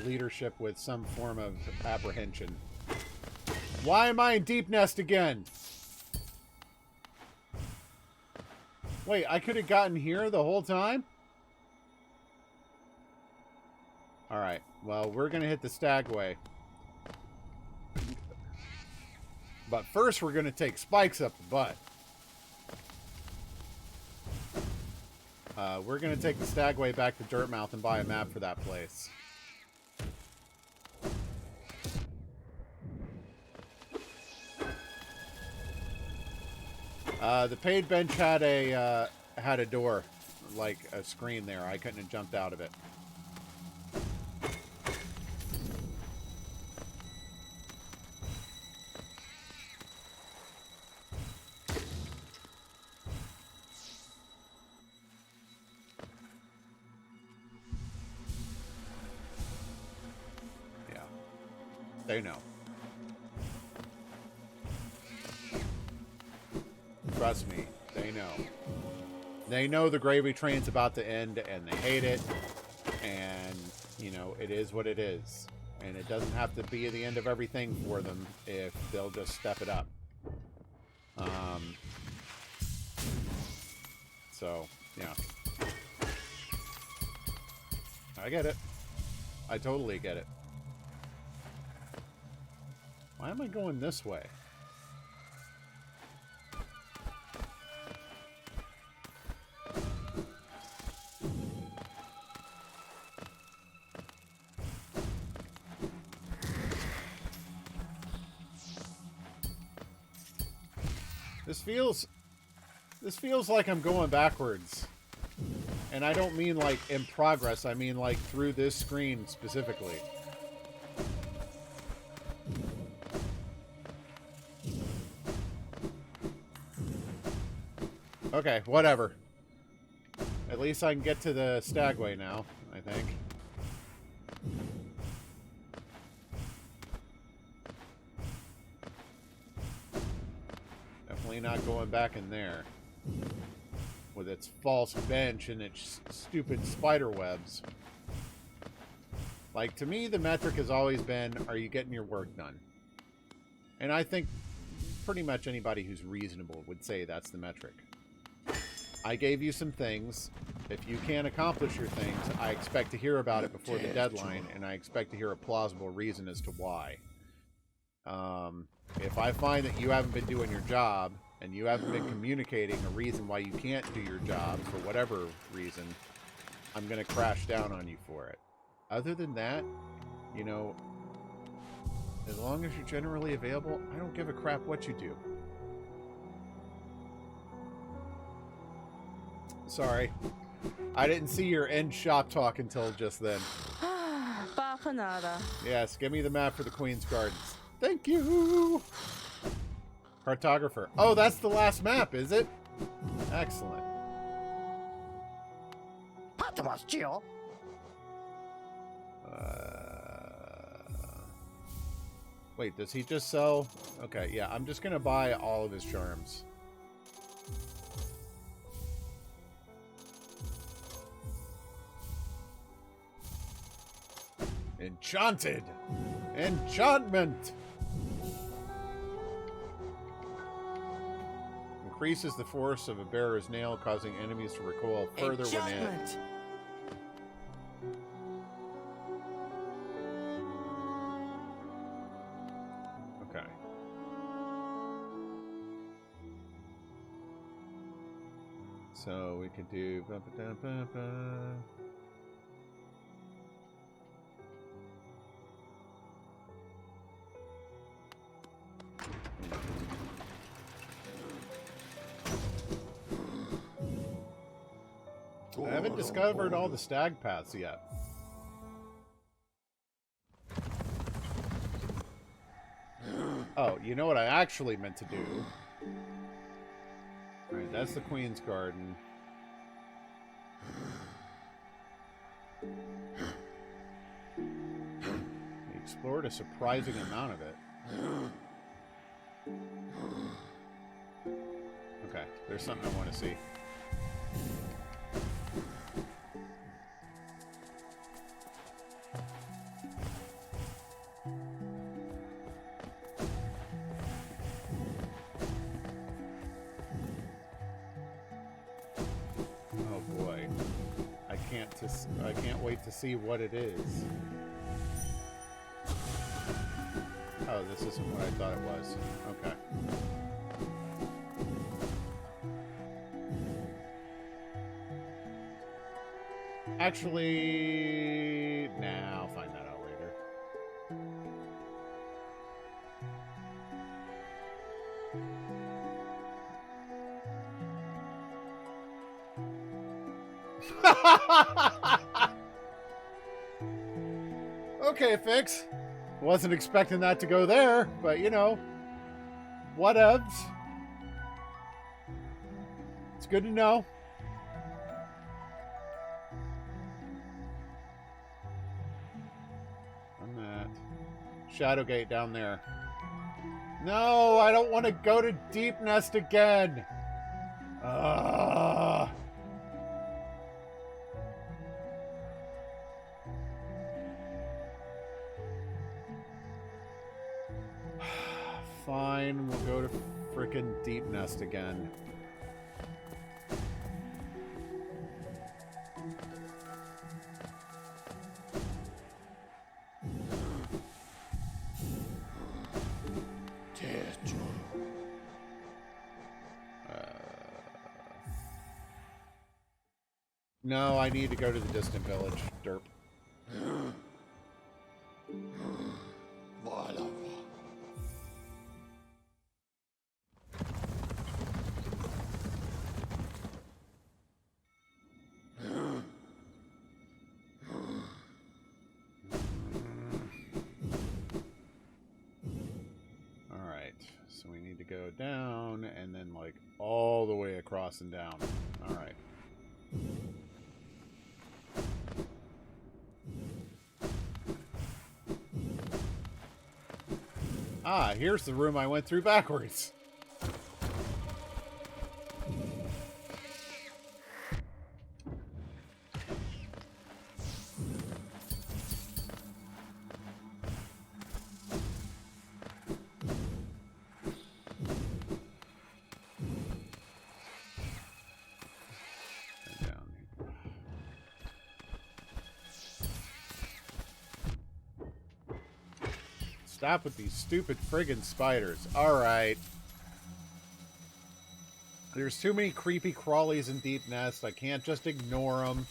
leadership with some form of apprehension. Why am I in Deep Nest again? Wait, I could have gotten here the whole time? Alright, well, we're going to hit the Stagway. But first, we're going to take spikes up the butt. We're going to take the Stagway back to Dirtmouth and buy a map for that place. The paid bench had a door, like a screen there. I couldn't have jumped out of it. Yeah, they know. Trust me, they know. They know the gravy train's about to end, and they hate it. And, you know, it is what it is. And it doesn't have to be the end of everything for them if they'll just step it up. So, yeah. I get it. I totally get it. Why am I going this way? This feels like I'm going backwards. And I don't mean like in progress, I mean like through this screen specifically. Okay, whatever. At least I can get to the Stagway now, I think. Definitely not going back in there. With its false bench and its stupid spider webs. Like, to me, the metric has always been, are you getting your work done? And I think pretty much anybody who's reasonable would say that's the metric. I gave you some things. If you can't accomplish your things, I expect to hear about it before the deadline, and I expect to hear a plausible reason as to why. If I find that you haven't been doing your job, and you haven't been communicating a reason why you can't do your job, for whatever reason, I'm going to crash down on you for it. Other than that, you know, as long as you're generally available, I don't give a crap what you do. Sorry. I didn't see your end shop talk until just then. Yes, give me the map for the Queen's Gardens. Thank you! Cartographer. Oh, that's the last map, is it? Excellent. Wait, does he just sell? Okay, yeah, I'm just gonna buy all of his charms. Enchanted! Enchantment! Increases the force of a bearer's nail, causing enemies to recoil further when hit. Okay. So we could do... I haven't discovered all the stag paths yet. Oh, you know what I actually meant to do? Alright, that's the Queen's Garden. We explored a surprising amount of it. Okay, there's something I want to see. I can't wait to see what it is. Oh, this isn't what I thought it was. Okay. Actually, nah, I'll find that out later. Okay, Fix. Wasn't expecting that to go there, but you know, whatevs. It's good to know. On that. Shadowgate down there. No, I don't want to go to Deep Nest again. Fine, we'll go to frickin' Deep Nest again. No, I need to go to the distant village. Derp. Alright, so we need to go down and then like all the way across and down. Alright. Ah, here's the room I went through backwards. And down here. Stop with these stupid friggin' spiders. Alright. There's too many creepy crawlies in Deep Nest. I can't just ignore them.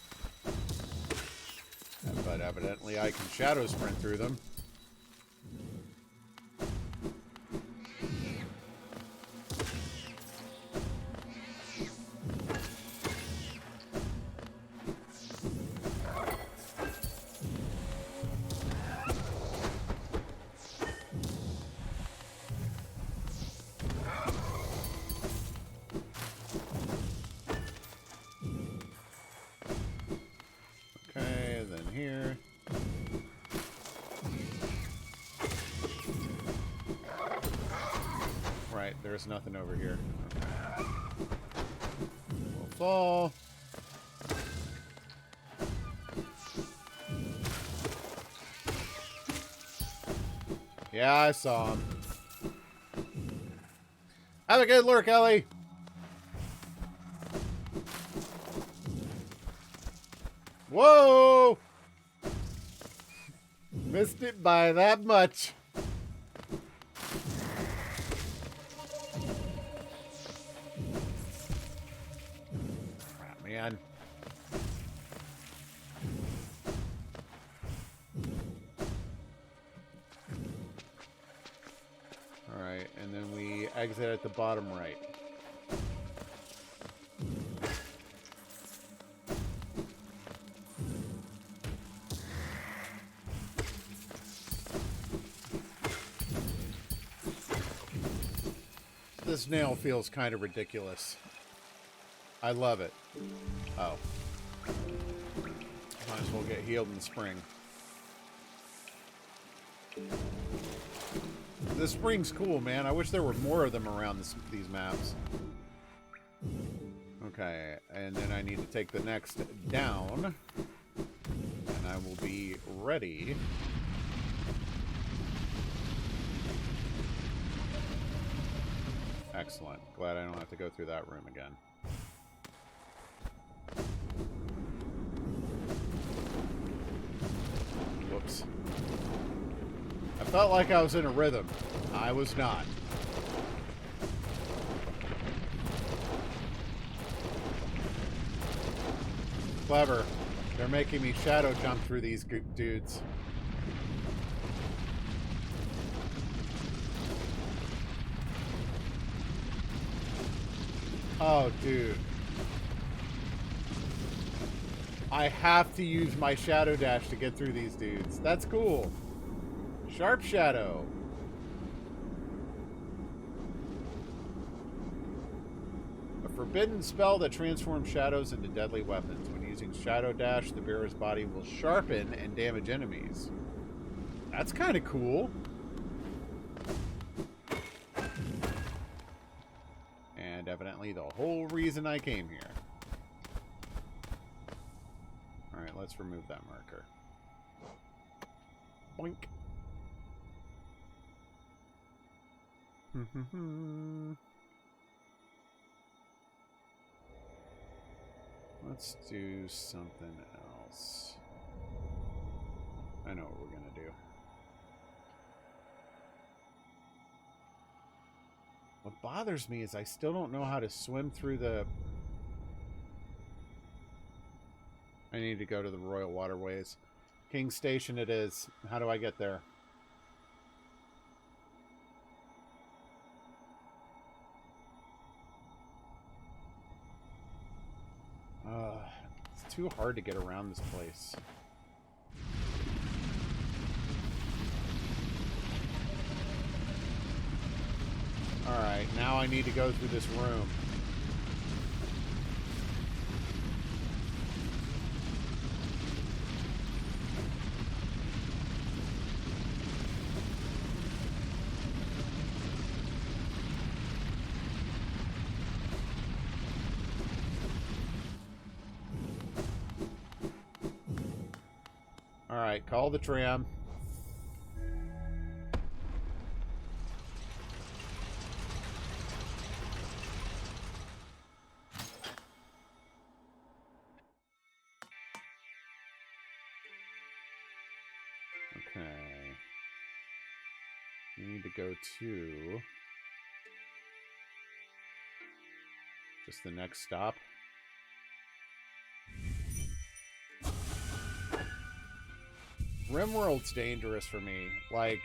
But evidently I can shadow sprint through them. Okay, then here. Right, there's nothing over here. Okay. We'll fall. Yeah, I saw him. Have a good lurk, Ellie. Whoa! Missed it by that much. Crap, man. Alright, and then we exit at the bottom right. This nail feels kind of ridiculous. I love it. Oh. Might as well get healed in spring. This spring's cool, man. I wish there were more of them around these maps. Okay, and then I need to take the next down. And I will be ready. Excellent. Glad I don't have to go through that room again. Whoops. I felt like I was in a rhythm. I was not. Clever. They're making me shadow jump through these dudes. Oh, dude. I have to use my shadow dash to get through these dudes. That's cool. Sharp shadow. A forbidden spell that transforms shadows into deadly weapons. When using shadow dash, the bearer's body will sharpen and damage enemies. That's kind of cool. And evidently the whole reason I came here. Alright, let's remove that marker. Boink. Let's do something else. I know what we're gonna do. What bothers me is I still don't know how to swim through the... I need to go to the Royal Waterways. King Station it is. How do I get there? It's too hard to get around this place. Alright, now I need to go through this room. Alright, call the tram. Okay. We need to go to just the next stop. RimWorld's dangerous for me. Like,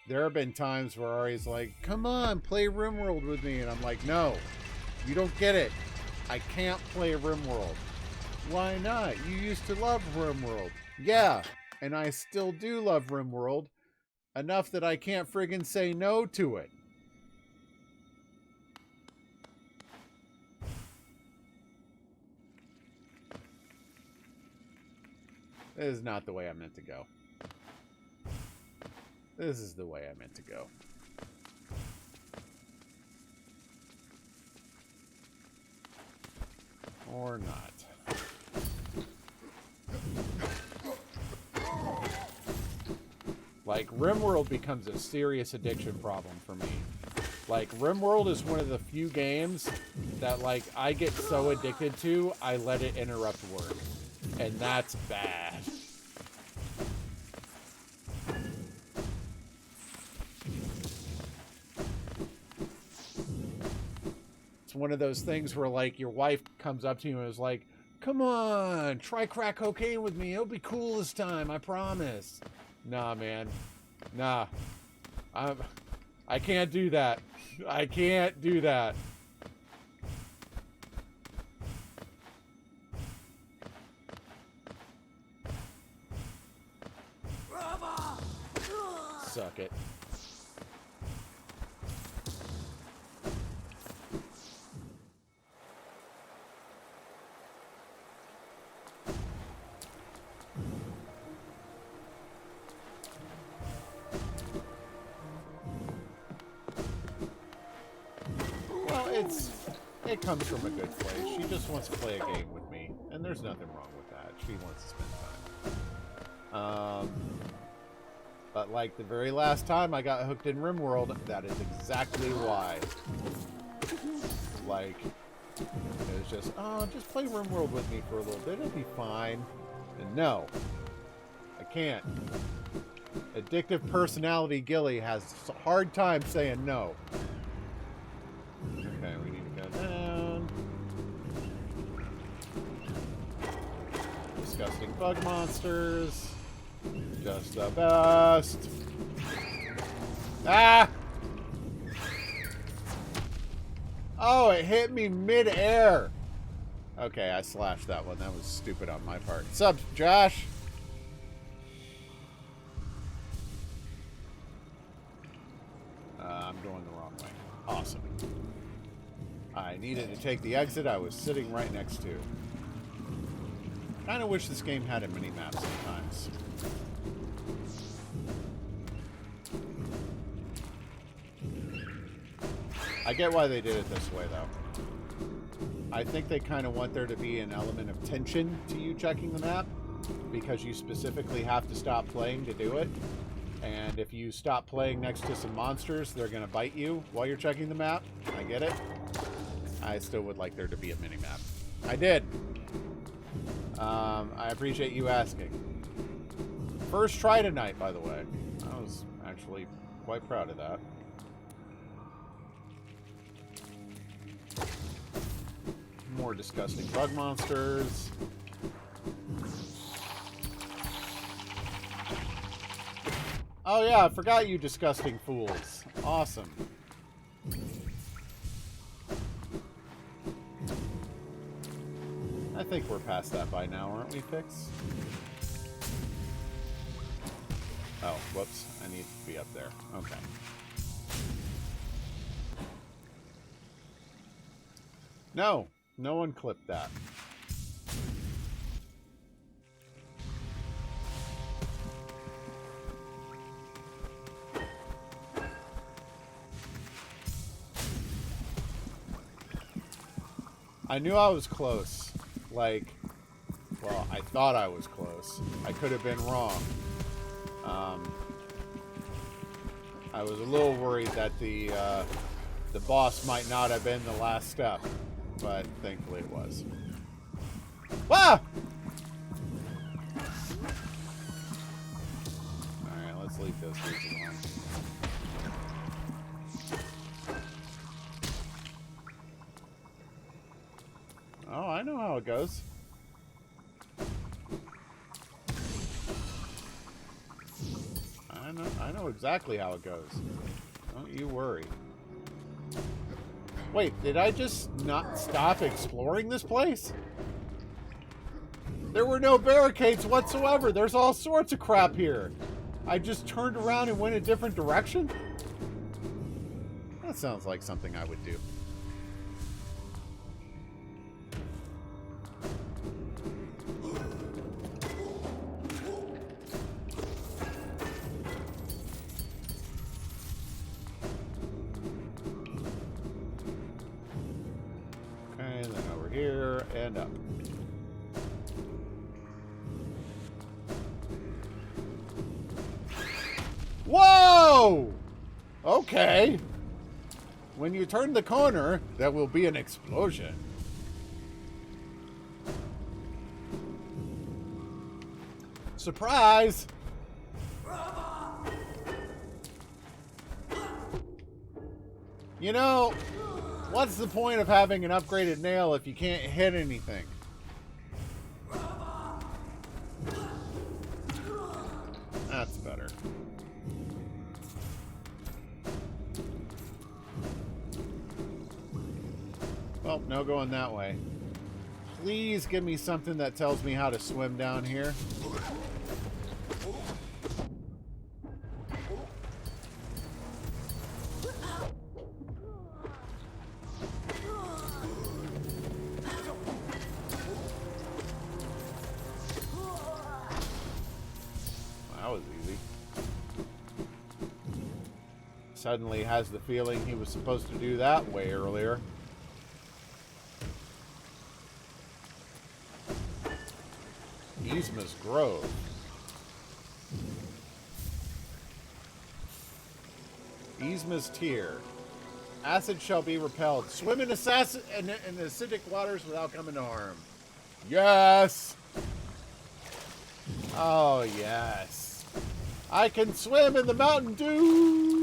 there have been times where Ari's like, come on, play RimWorld with me. And I'm like, no, you don't get it. I can't play RimWorld. Why not? You used to love RimWorld. Yeah, and I still do love RimWorld. Enough that I can't friggin' say no to it. This is not the way I meant to go. This is the way I meant to go. Or not. Like, RimWorld becomes a serious addiction problem for me. Like, RimWorld is one of the few games that, like, I get so addicted to, I let it interrupt work. And that's bad. It's one of those things where, like, your wife comes up to you and is like, come on, try crack cocaine with me. It'll be cool this time, I promise. Nah, man. Nah. I can't do that. I can't do that. Suck it. Well, it comes from a good place. She just wants to play a game with me, and there's nothing wrong with that. She wants to spend time. But like the very last time I got hooked in RimWorld, that is exactly why. Like, it was just, oh, just play RimWorld with me for a little bit, it'll be fine. And no, I can't. Addictive personality Gilly has a hard time saying no. Okay, we need to go down. Disgusting bug monsters. Just the best. Ah! Oh, it hit me mid-air. Okay, I slashed that one. That was stupid on my part. What's up, Josh? I'm going the wrong way. Awesome. I needed to take the exit I was sitting right next to. Kind of wish this game had a mini-map sometimes. I get why they did it this way, though. I think they kind of want there to be an element of tension to you checking the map, because you specifically have to stop playing to do it. And if you stop playing next to some monsters, they're going to bite you while you're checking the map. I get it. I still would like there to be a mini-map. I did. I appreciate you asking. First try tonight, by the way. I was actually quite proud of that. More disgusting bug monsters. Oh yeah, I forgot you disgusting fools. Awesome. I think we're past that by now, aren't we, Fix? Oh, whoops. I need to be up there. Okay. No. No one clipped that. I knew I was close. Like, well, I thought I was close. I could have been wrong. I was a little worried that the boss might not have been the last step, but thankfully it was. Ah! Alright, let's leave those dudes alone. Oh, I know how it goes. I know exactly how it goes. Don't you worry. Wait, did I just not stop exploring this place? There were no barricades whatsoever. There's all sorts of crap here. I just turned around and went a different direction? That sounds like something I would do. And up. Whoa! Okay. When you turn the corner, there will be an explosion. Surprise! You know, what's the point of having an upgraded nail if you can't hit anything? That's better. Well, no going that way. Please give me something that tells me how to swim down here. Suddenly has the feeling he was supposed to do that way earlier. Yzma's Grove. Yzma's Tier. Acid shall be repelled. Swim in acidic waters without coming to harm. Yes! Oh, yes. I can swim in the Mountain Dew!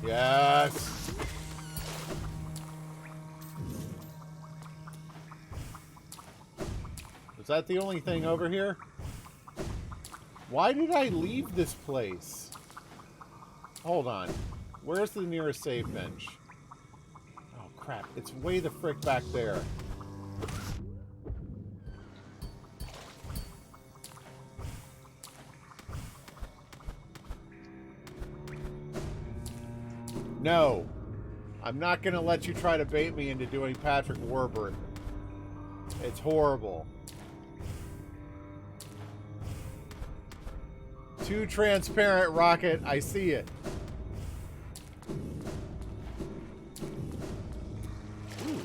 Yes. Was that the only thing over here? Why did I leave this place? Hold on. Where's the nearest save bench? Oh, crap. It's way the frick back there. No. I'm not going to let you try to bait me into doing Patrick Warburton. It's horrible. Too transparent, Rocket. I see it. Ooh.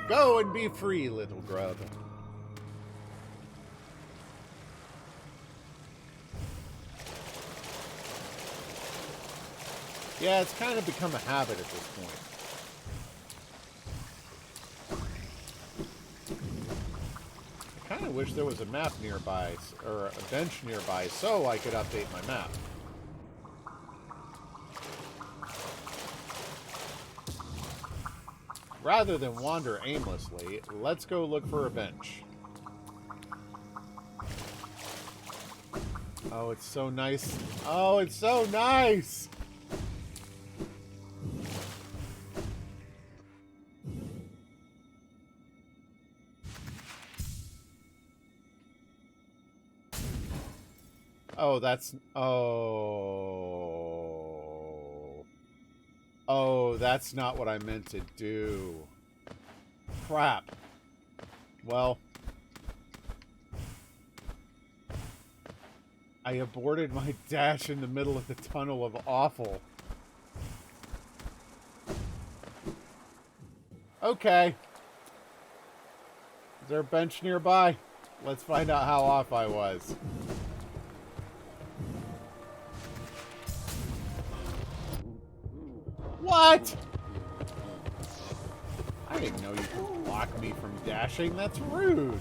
Go and be free, little grub. Yeah, it's kind of become a habit at this point. I kind of of wish there was a map nearby, or a bench nearby, so I could update my map. Rather than wander aimlessly, let's go look for a bench. Oh, it's so nice. Oh, it's so nice! Oh, that's... Oh... Oh, that's not what I meant to do. Crap. Well... I aborted my dash in the middle of the tunnel of awful. Okay. Is there a bench nearby? Let's find out how off I was. What? I didn't know you could block me from dashing. That's rude.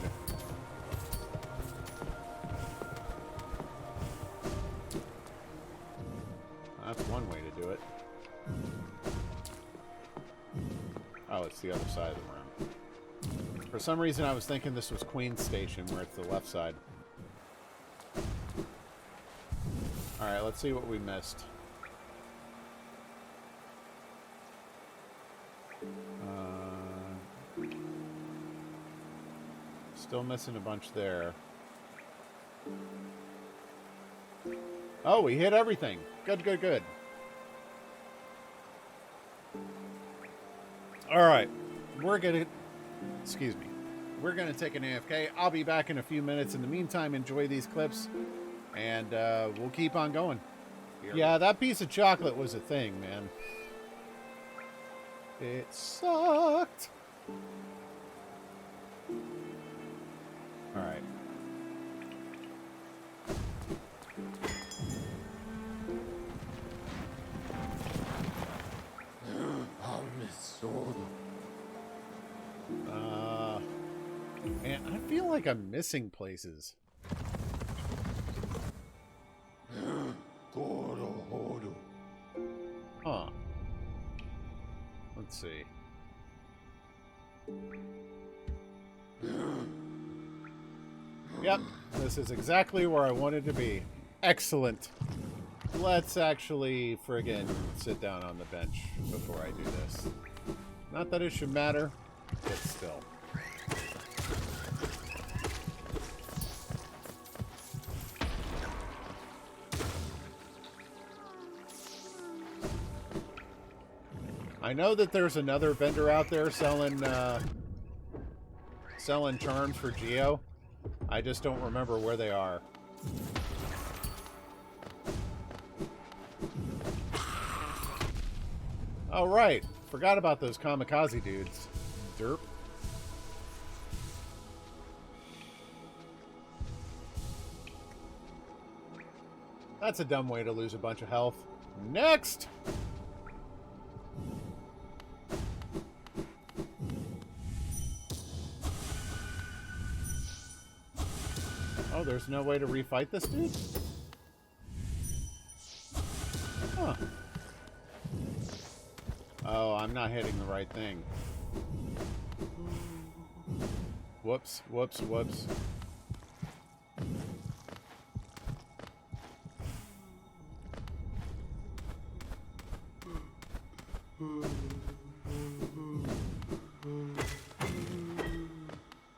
That's one way to do it. Oh, it's the other side of the room. For some reason, I was thinking this was Queen's Station, where it's the left side. Alright, let's see what we missed. Still missing a bunch there. Oh, we hit everything. Good, good, good. Alright. We're gonna... Excuse me. We're gonna take an AFK. I'll be back in a few minutes. In the meantime, enjoy these clips. And we'll keep on going. Yeah, that piece of chocolate was a thing, man. It sucked. Alright. Man, I feel like I'm missing places. Huh. Let's see. Yep, this is exactly where I wanted to be. Excellent. Let's actually friggin' sit down on the bench before I do this. Not that it should matter, but still. I know that there's another vendor out there selling selling charms for Geo. I just don't remember where they are. Oh, right. Forgot about those kamikaze dudes. Derp. That's a dumb way to lose a bunch of health. Next! Oh, there's no way to refight this dude? Huh. Oh, I'm not hitting the right thing. Whoops, whoops, whoops.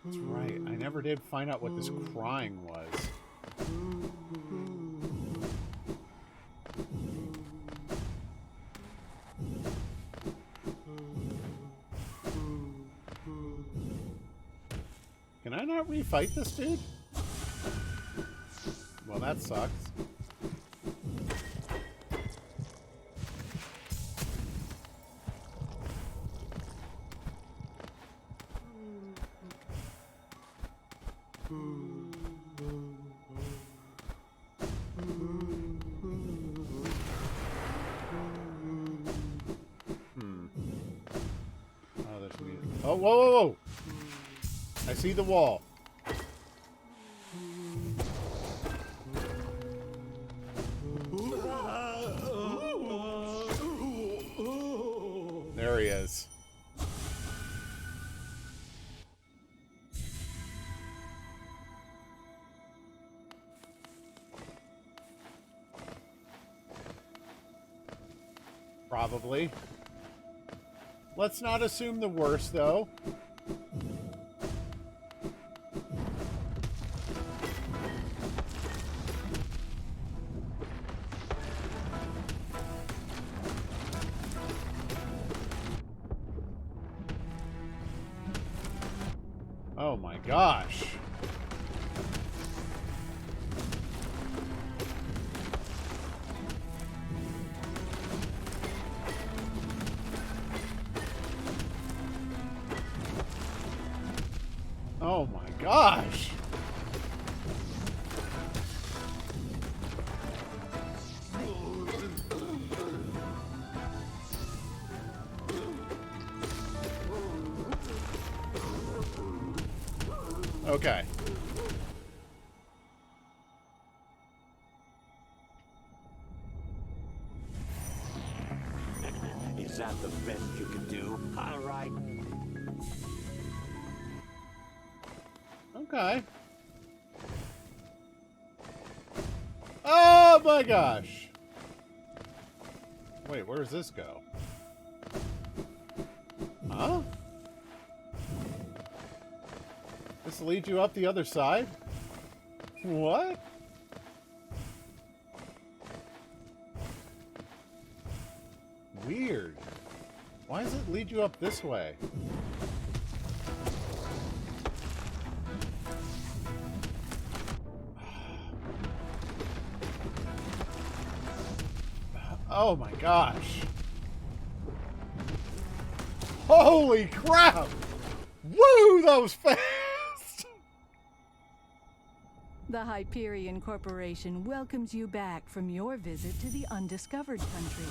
That's right. I never did find out what this crying was. Can I not refight this dude? Well, that sucks. Oh, whoa, whoa, whoa! I see the wall. Probably. Let's not assume the worst, though. Oh my gosh. Oh my gosh. Okay. Is that the best you can do? All right. Okay. Oh my gosh. Wait, where does this go? Huh? This leads you up the other side? What? Weird. Why does it lead you up this way? Oh my gosh. Holy crap! Woo, that was fast! The Hyperion Corporation welcomes you back from your visit to the undiscovered country.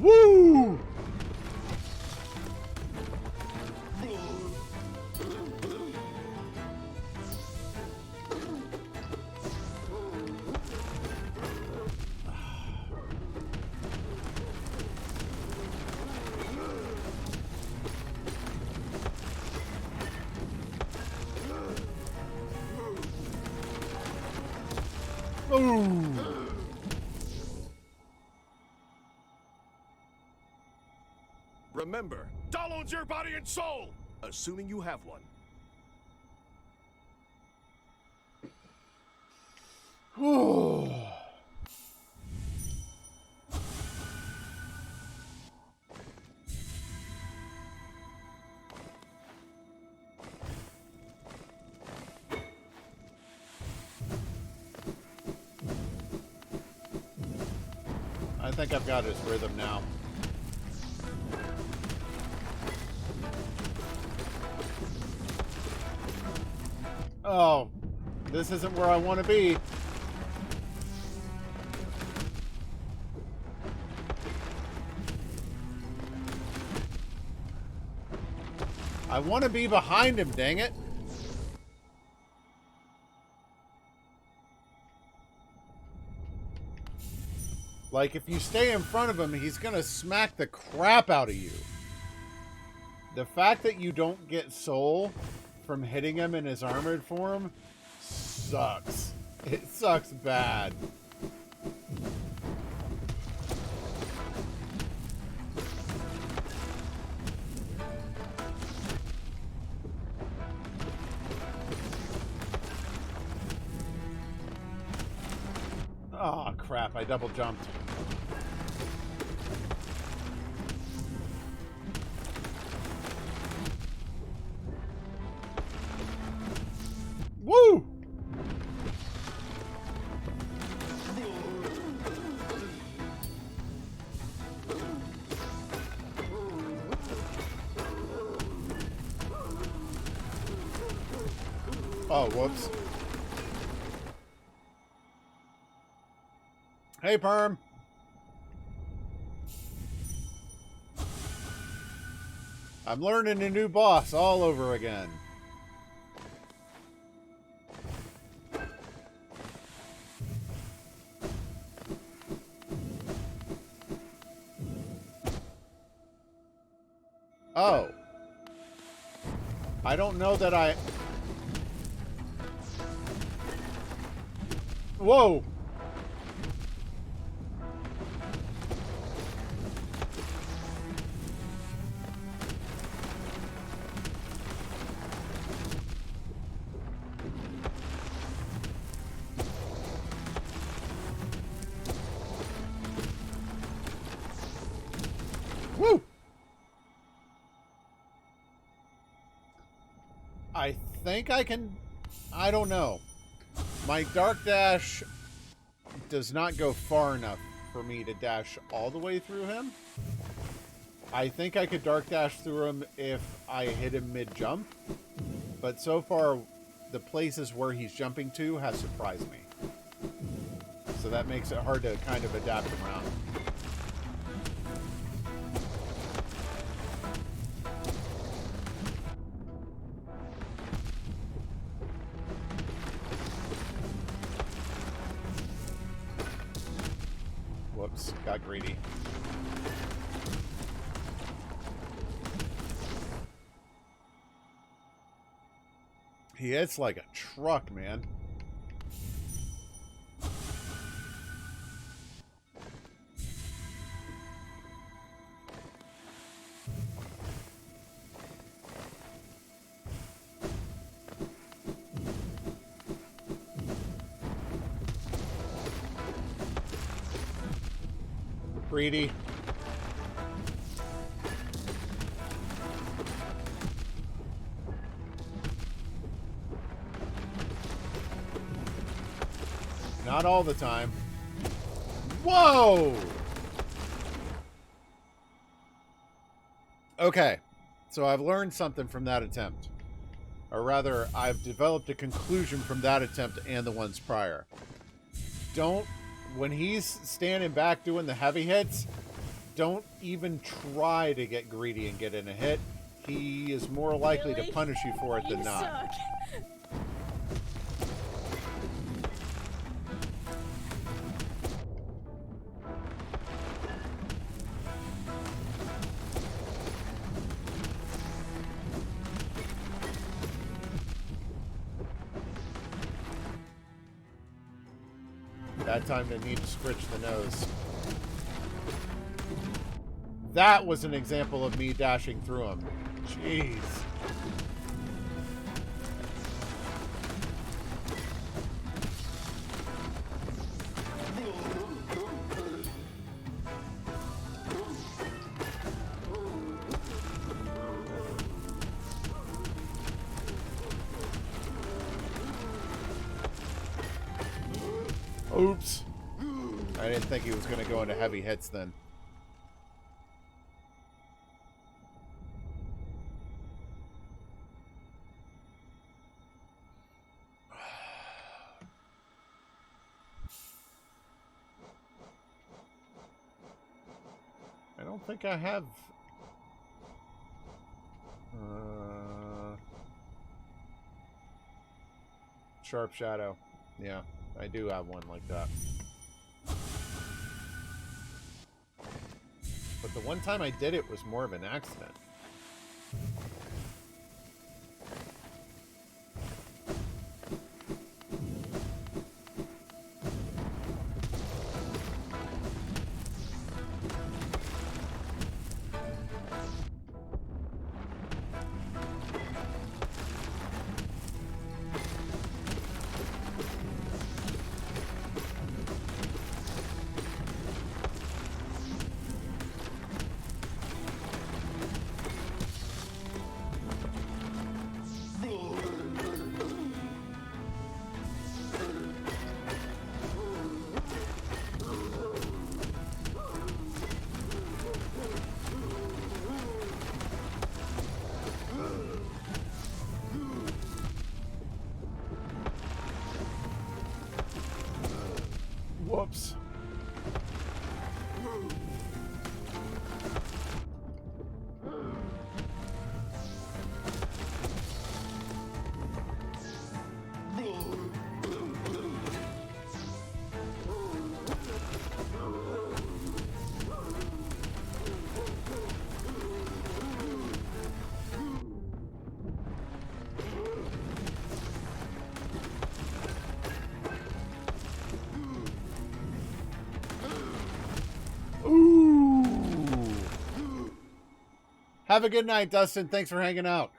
Woo! Ooh. Remember, download your body and soul, assuming you have one. Whew. I think I've got his rhythm now. Oh, this isn't where I want to be. I want to be behind him, dang it. Like, if you stay in front of him, he's going to smack the crap out of you. The fact that you don't get soul from hitting him in his armored form sucks. It sucks bad. crap, I double jumped. Woo! Oh, whoops. Hey, Perm. I'm learning a new boss all over again. Oh. I don't know that I... Whoa! Woo! I think I can... I don't know. My Dark Dash does not go far enough for me to dash all the way through him. I think I could Dark Dash through him if I hit him mid-jump. But so far, the places where he's jumping to has surprised me. So that makes it hard to kind of adapt around. Whoops, got greedy. He hits like a truck, man. Greedy. Not all the time. Whoa! Okay, so I've learned something from that attempt. Or rather, I've developed a conclusion from that attempt and the ones prior. When he's standing back doing the heavy hits, don't even try to get greedy and get in a hit. He is more likely to punish you for it than not. Suck. That time they need to scritch the nose. That was an example of me dashing through him. Jeez. Oops. I didn't think he was going to go into heavy hits then. I don't think I have... Sharp Shadow. Yeah. I do have one like that. But the one time I did it was more of an accident. Have a good night, Dustin. Thanks for hanging out.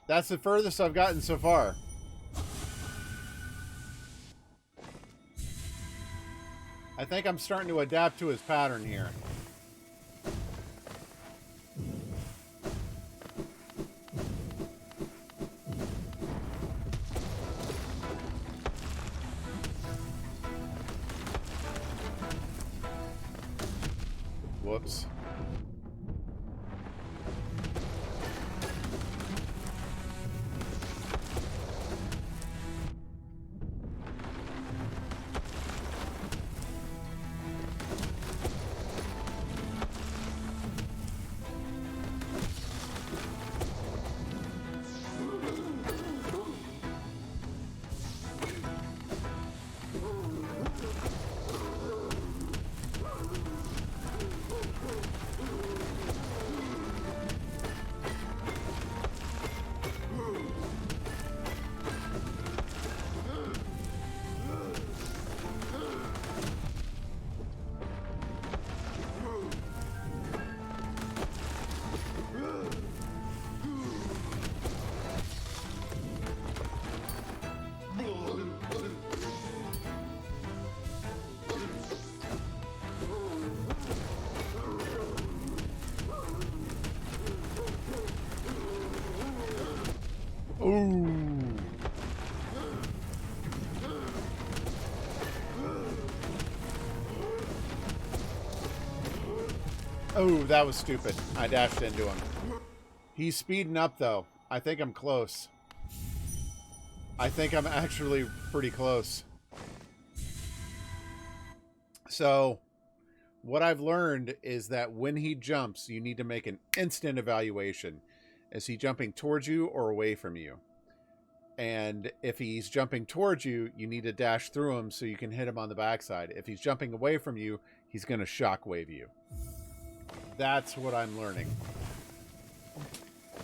That's the furthest I've gotten so far. I think I'm starting to adapt to his pattern here. Whoops. Ooh. Oh, that was stupid. I dashed into him. He's speeding up, though. I think I'm close. I think I'm actually pretty close. So, what I've learned is that when he jumps, you need to make an instant evaluation. Is he jumping towards you or away from you? And if he's jumping towards you, you need to dash through him so you can hit him on the backside. If he's jumping away from you, he's going to shockwave you. That's what I'm learning.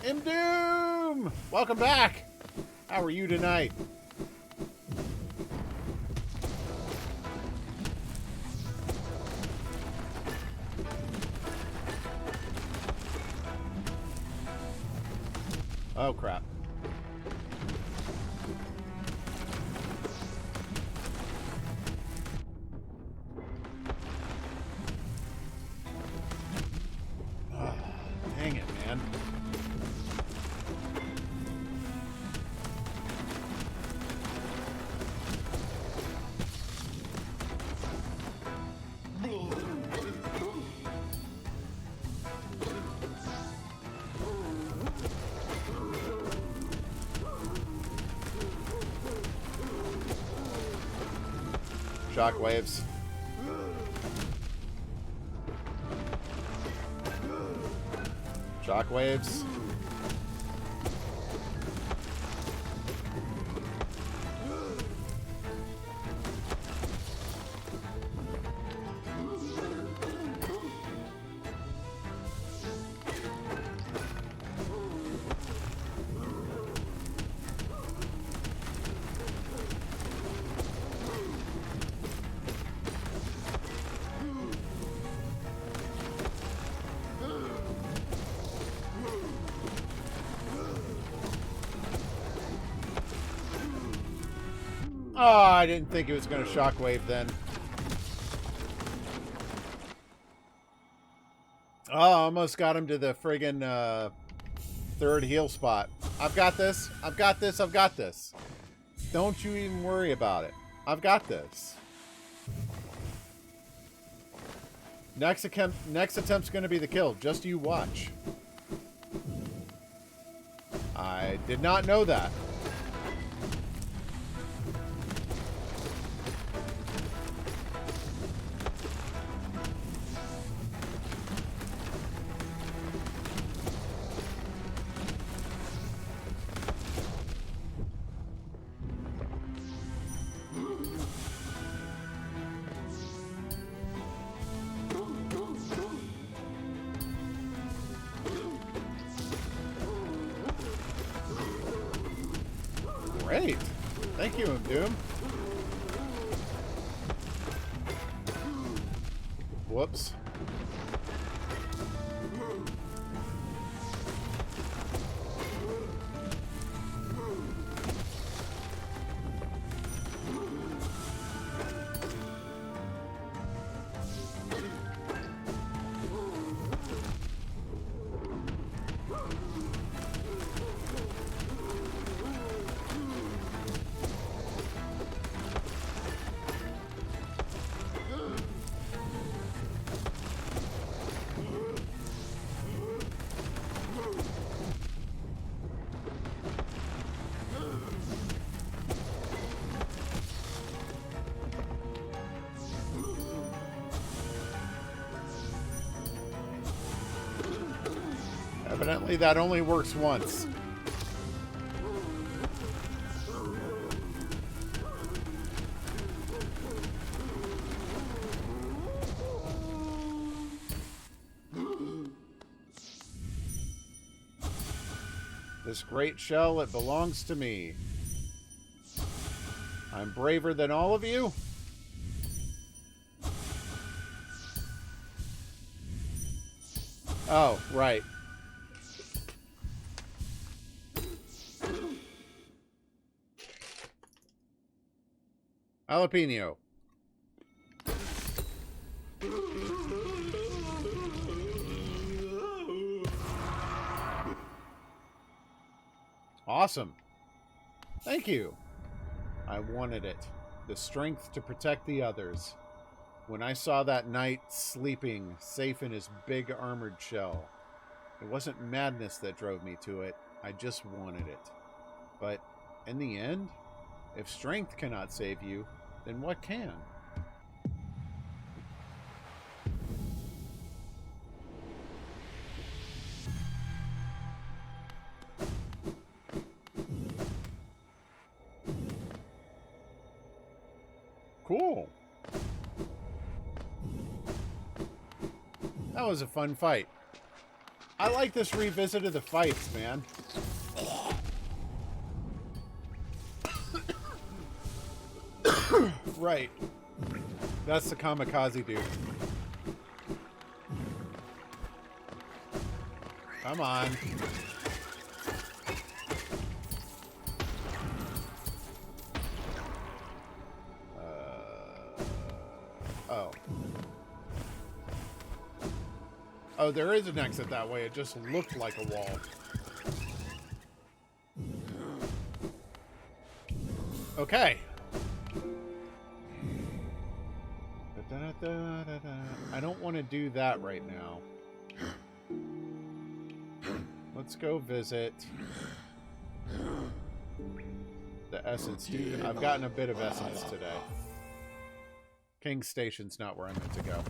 Imdoom! Welcome back! How are you tonight? Oh, crap. Oh, dang it, man. Shockwaves. Shockwaves. Oh, I didn't think it was going to shockwave then. Oh, almost got him to the friggin' third heal spot. I've got this. I've got this. I've got this. Don't you even worry about it. I've got this. Next attempt's going to be the kill. Just you watch. I did not know that. Great. Thank you, Doom. Whoops. Evidently, that only works once. This great shell, it belongs to me. I'm braver than all of you. Oh, right. Jalapeno. Awesome. Thank you. I wanted it. The strength to protect the others. When I saw that knight sleeping, safe in his big armored shell, it wasn't madness that drove me to it. I just wanted it. But in the end, if strength cannot save you, then what can? Cool. That was a fun fight. I like this revisit of the fights, man. Right. That's the kamikaze dude. Come on. Oh. Oh, there is an exit that way. It just looked like a wall. Okay. I don't want to do that right now. Let's go visit the Essence Dude. I've gotten a bit of Essence today. King's Station's not where I'm meant to go.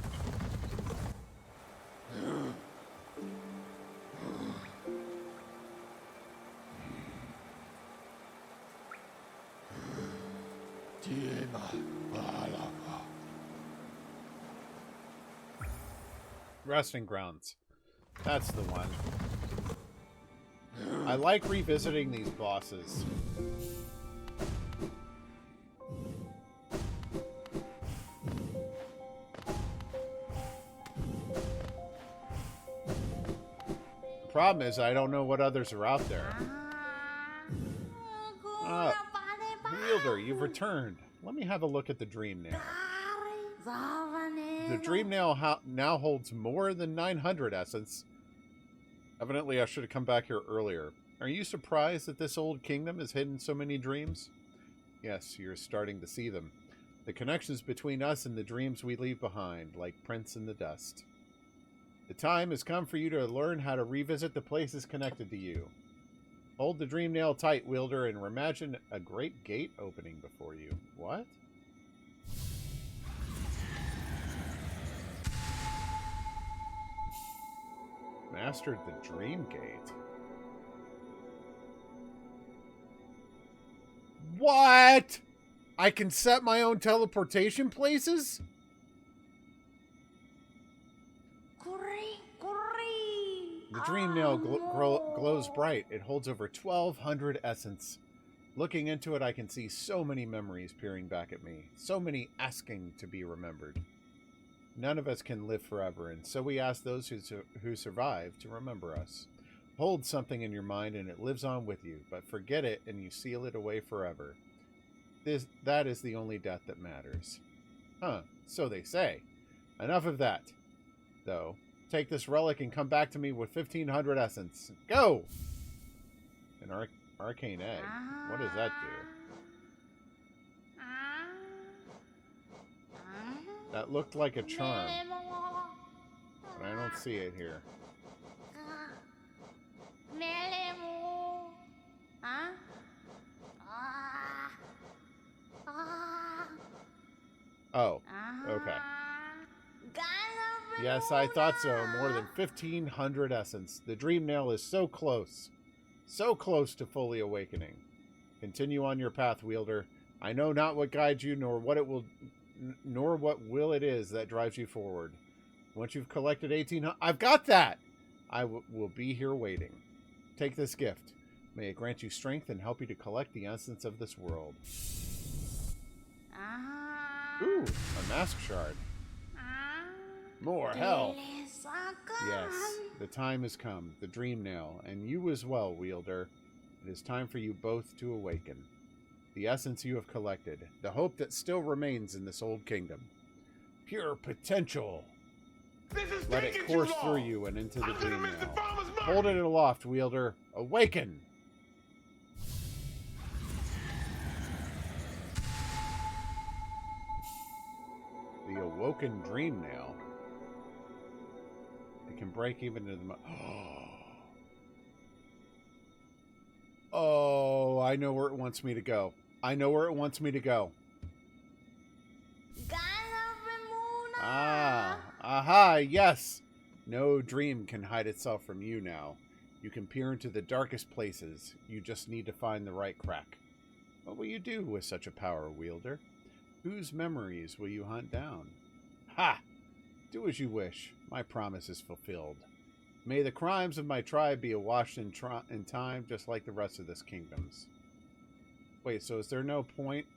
Resting Grounds. That's the one. I like revisiting these bosses. The problem is I don't know what others are out there. Wielder, you've returned. Let me have a look at the Dream Nail. The Dream Nail now holds more than 900 essence. Evidently, I should have come back here earlier. Are you surprised that this old kingdom has hidden so many dreams? Yes, you're starting to see them. The connections between us and the dreams we leave behind, like prints in the dust. The time has come for you to learn how to revisit the places connected to you. Hold the Dream Nail tight, Wielder, and imagine a great gate opening before you. What? Mastered the Dream Gate. What? I can set my own teleportation places? The Dream Nail glows bright. It holds over 1,200 essence. Looking into it, I can see so many memories peering back at me, so many asking to be remembered. None of us can live forever, and so we ask those who survive to remember us. Hold something in your mind and it lives on with you, but forget it and you seal it away forever. That is the only death that matters. Huh, so they say. Enough of that, though. Take this relic and come back to me with 1,500 essence. Go! An arcane egg. What does that do? That looked like a charm, but I don't see it here. Oh, okay. Yes, I thought so. More than 1,500 essence. The dream nail is so close. So close to fully awakening. Continue on your path, wielder. I know not what guides you, nor what will it is that drives you forward. Once you've collected 1,800... I've got that! I will be here waiting. Take this gift. May it grant you strength and help you to collect the essence of this world. Ooh, a mask shard. More hell. Yes, the time has come. The dream nail, and you as well, wielder. It is time for you both to awaken. The essence you have collected, the hope that still remains in this old kingdom. Pure potential. Let it course through you and into the dream nail. Hold it aloft, wielder. Awaken! The awoken dream nail. It can break even into the... Oh, I know where it wants me to go. I know where it wants me to go. Ah, aha, yes. No dream can hide itself from you now. You can peer into the darkest places. You just need to find the right crack. What will you do with such a power, wielder? Whose memories will you hunt down? Ha! Do as you wish. My promise is fulfilled. May the crimes of my tribe be awashed in time, just like the rest of this kingdom's. Wait, so is there no point?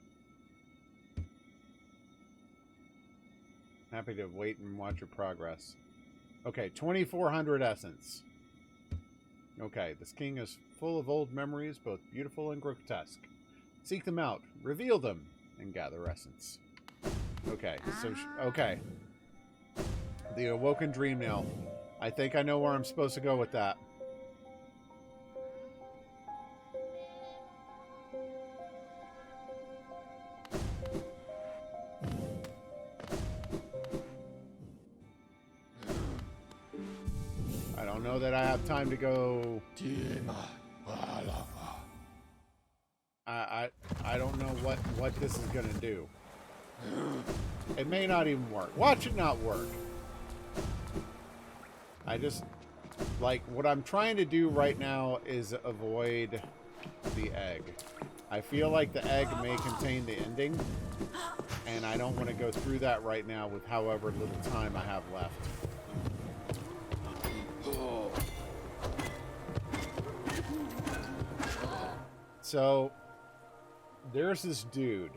Happy to wait and watch your progress. Okay, 2,400 essence. Okay, this king is full of old memories, both beautiful and grotesque. Seek them out, reveal them, and gather essence. Okay, so... okay. The awoken dream nail. I think I know where I'm supposed to go with that. I don't know that I have time to go... I don't know what this is going to do. It may not even work. Watch it not work. I just, like, what I'm trying to do right now is avoid the egg. I feel like the egg may contain the ending, and I don't want to go through that right now with however little time I have left. So, there's this dude.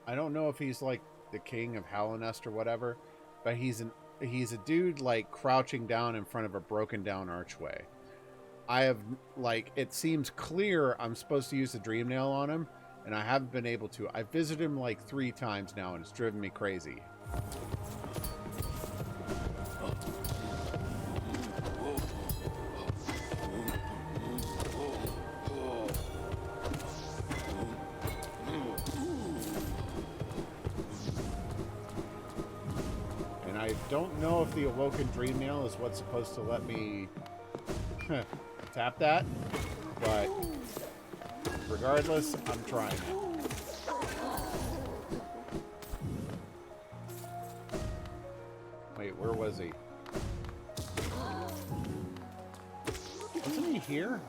I don't know if he's like the king of Halonest or whatever, but he's a dude like crouching down in front of a broken down archway. I have, like, it seems clear I'm supposed to use the dream nail on him, and I haven't been able to. I visited him like 3 times now, and it's driven me crazy. I don't know if the awoken dream nail is what's supposed to let me tap that, but regardless, I'm trying it. Wait, where was he? Wasn't he here?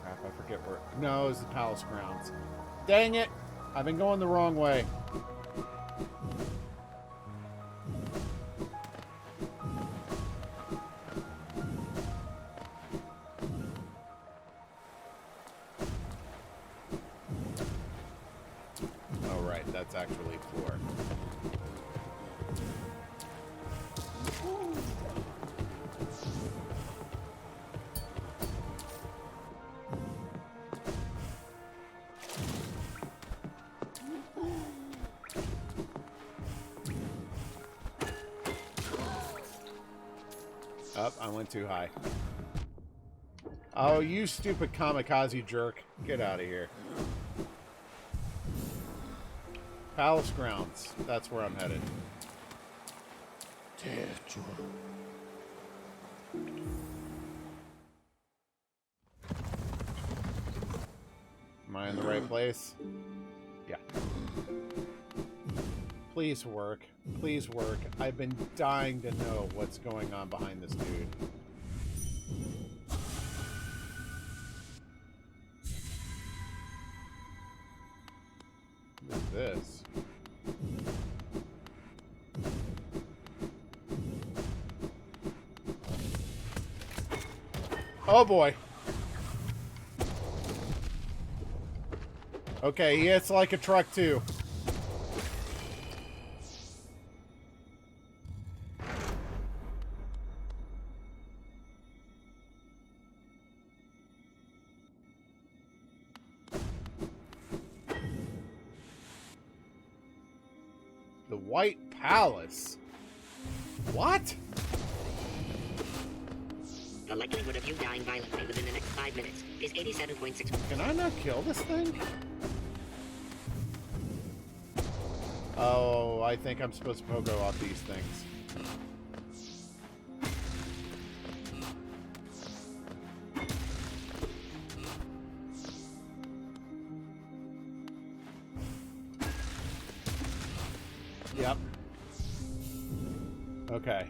Crap, I forget where. No, it was the palace grounds. Dang it! I've been going the wrong way. naturally floor. Up, I went too high. Oh, you stupid kamikaze jerk. Get out of here. Palace grounds. That's where I'm headed. Am I in the right place? Yeah. Please work. Please work. I've been dying to know what's going on behind this dude. What is this? Oh boy. Okay, yeah, it's like a truck too. The White Palace? What? The likelihood of you dying violently within the next 5 minutes is 87.6%. Can I not kill this thing? Oh, I think I'm supposed to pogo off these things. Yep. Okay.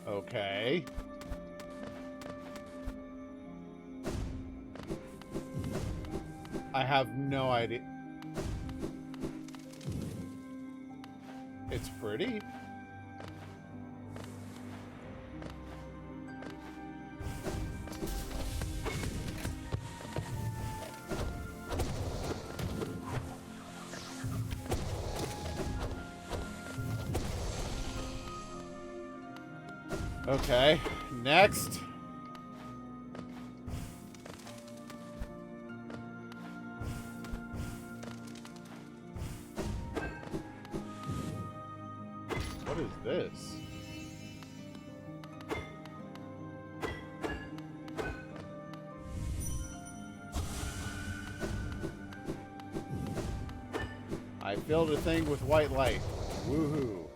Okay. I have no idea. It's pretty. Okay, next. What is this? I filled a thing with white light. Woohoo.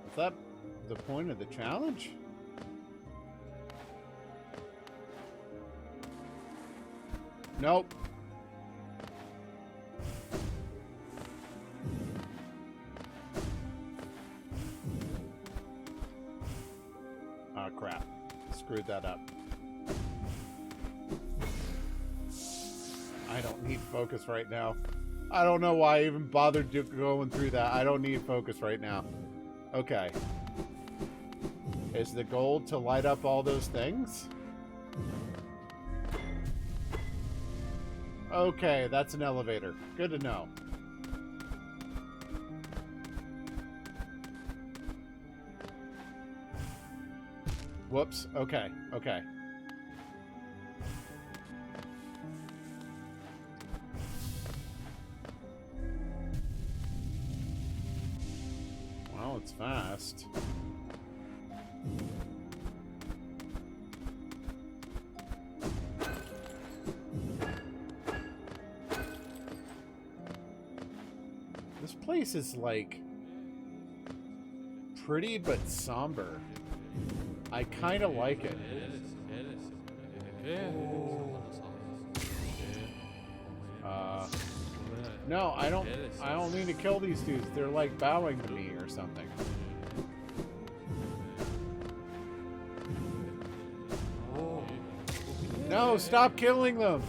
Is that the point of the challenge? Nope. Oh crap. Screwed that up. I don't need focus right now. I don't know why I even bothered going through that. I don't need focus right now. Okay. Is the goal to light up all those things? Okay, that's an elevator. Good to know. Whoops. Okay, okay. Well, it's fast. This place is like pretty but somber. I kind of like it. No, I don't mean to kill these dudes. They're like bowing to me or something. No, stop killing them.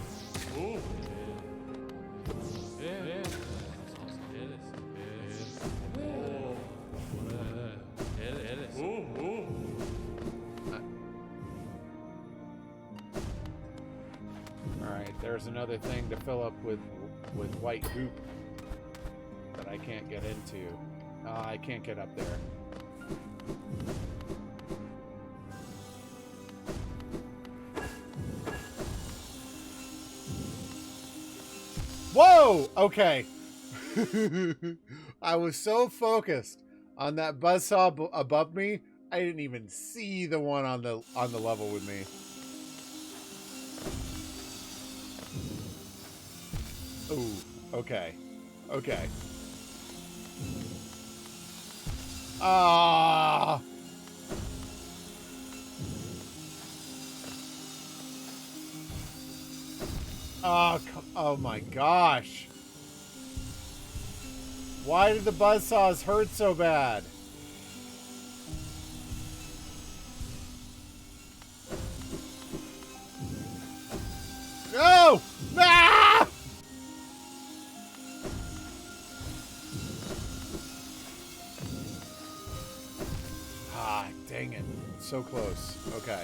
Alright, there's another thing to fill up with white goop that I can't get into. I can't get up there. Whoa! Okay. I was so focused on that buzzsaw above me, I didn't even see the one on the level with me. Ooh, okay. Okay. Ah! Oh my gosh. Why did the buzzsaws hurt so bad? No! Ah! Ah, dang it. So close. Okay.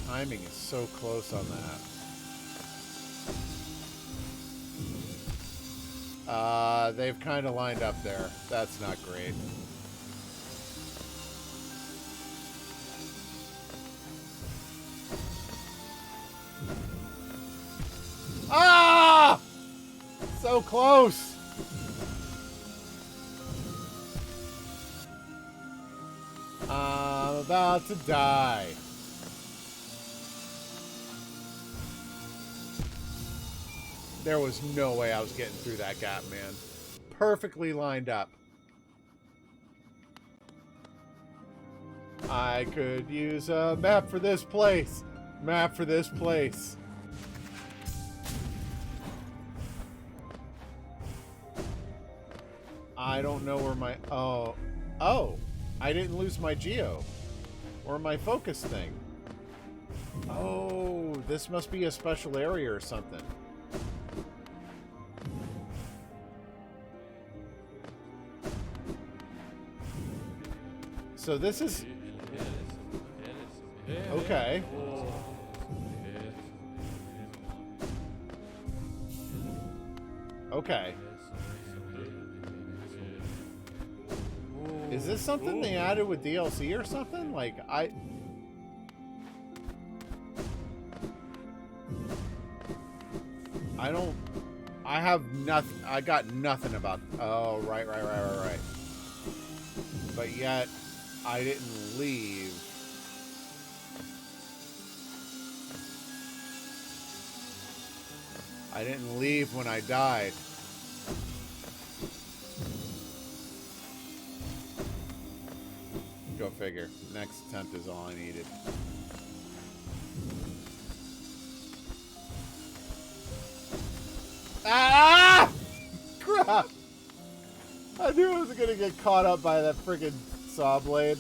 Timing is so close on that. They've kind of lined up there. That's not great. Ah! So close. I'm about to die. There was no way I was getting through that gap, man. Perfectly lined up. I could use a map for this place. Map for this place. I don't know where my... Oh. Oh. I didn't lose my geo. Or my focus thing. Oh. This must be a special area or something. So this is... Okay. Okay. Is this something they added with DLC or something? Like, I don't... I have nothing... I got nothing about... Oh, right. But yet... I didn't leave. I didn't leave when I died. Go figure. Next attempt is all I needed. Ah! Crap! I knew I was gonna get caught up by that friggin' saw blade.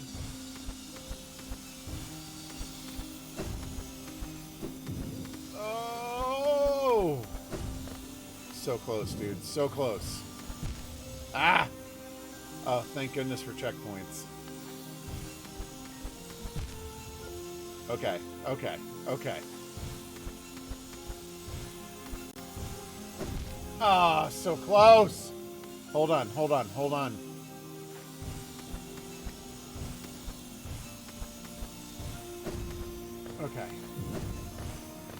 Oh! So close, dude. So close. Ah! Oh, thank goodness for checkpoints. Okay. Ah, so close! Hold on. Okay.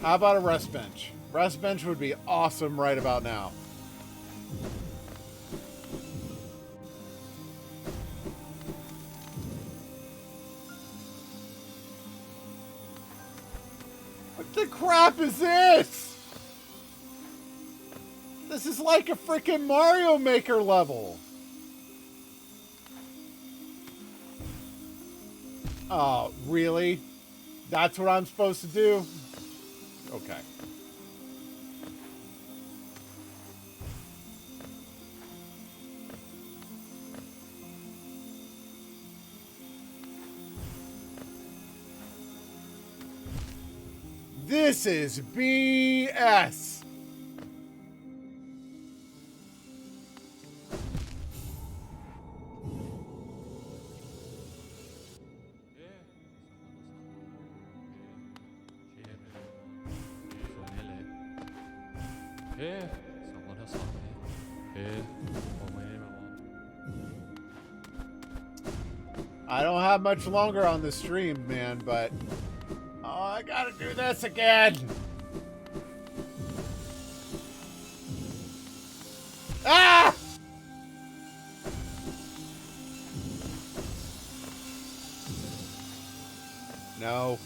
How about a rest bench? Rest bench would be awesome right about now. What the crap is this? This is like a freaking Mario Maker level. Oh, really? That's what I'm supposed to do? Okay. This is BS. I don't have much longer on the stream, man, but oh, I gotta do this again. Ah! No.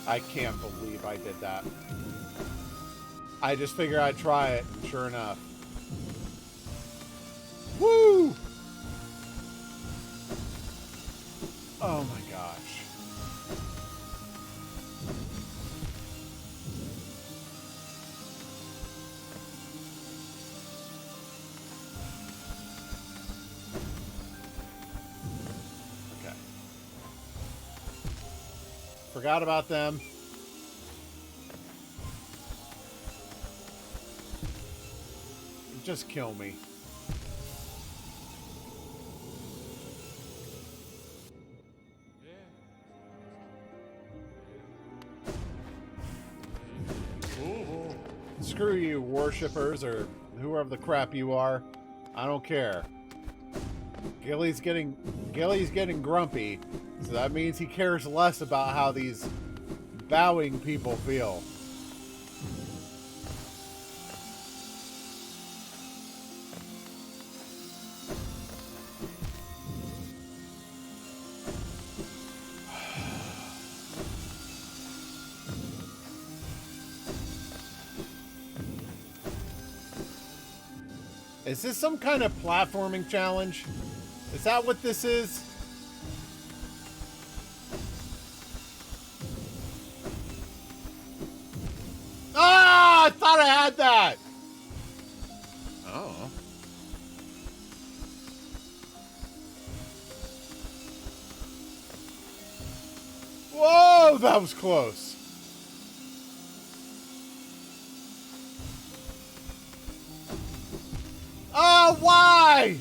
I can't believe I did that. I just figured I'd try it, and sure enough. Woo! Oh my gosh. Okay. Forgot about them. Just kill me. Screw you, worshippers, or whoever the crap you are. I don't care. Gilly's getting grumpy, so that means he cares less about how these bowing people feel. Is this some kind of platforming challenge? Is that what this is? Ah! I thought I had that! Oh. Whoa! That was close. Oh, why?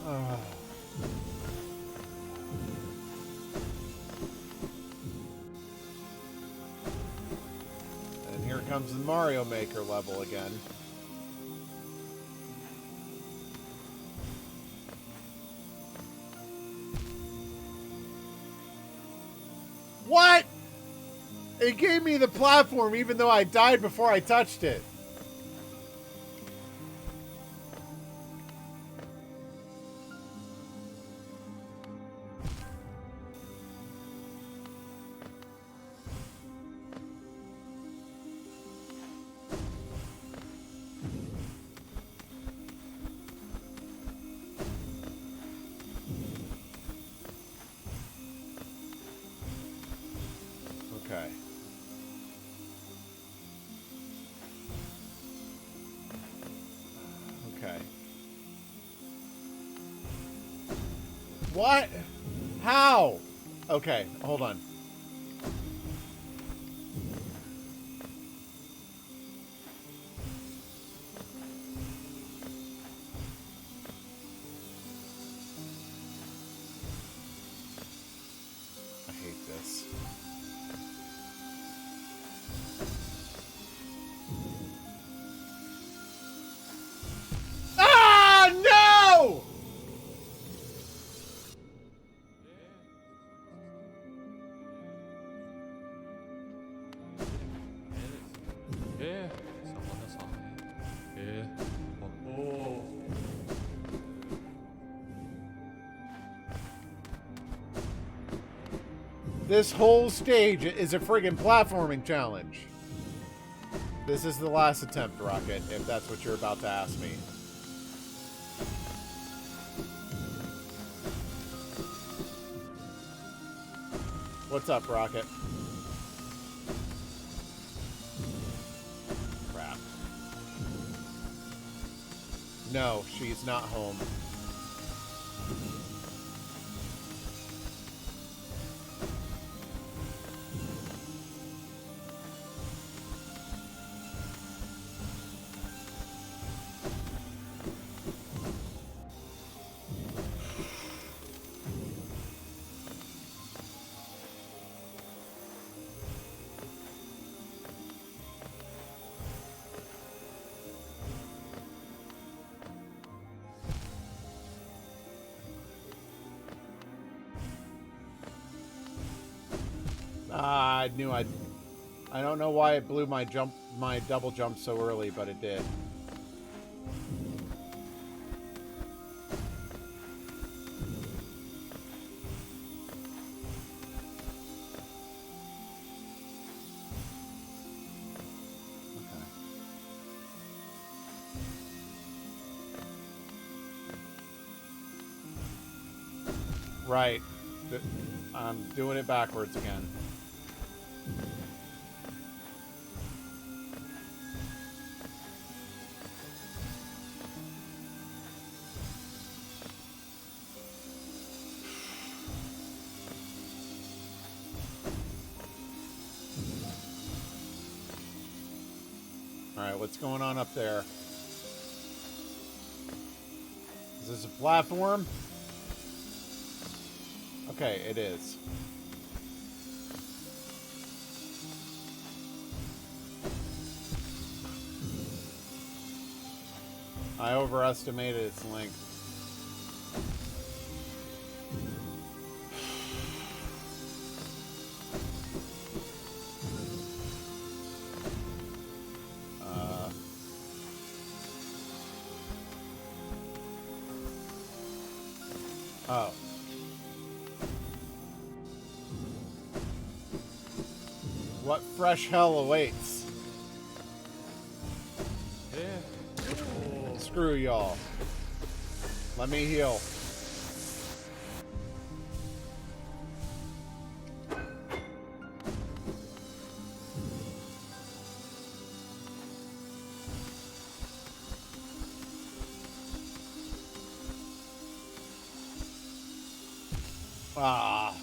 Oh. And here comes the Mario Maker level again. What? It gave me the platform even though I died before I touched it. Okay. Okay. What? How? Okay, hold on. I hate this. Ah, no! This whole stage is a friggin' platforming challenge. This is the last attempt, Rocket, if that's what you're about to ask me. What's up, Rocket? Crap. No, she's not home. I knew I don't know why it blew my double jump so early, but it did. Okay. Right. I'm doing it backwards again. Alright, what's going on up there? Is this a platform? Okay, it is. I overestimated its length. Oh. What fresh hell awaits? Screw y'all. Let me heal. Ah.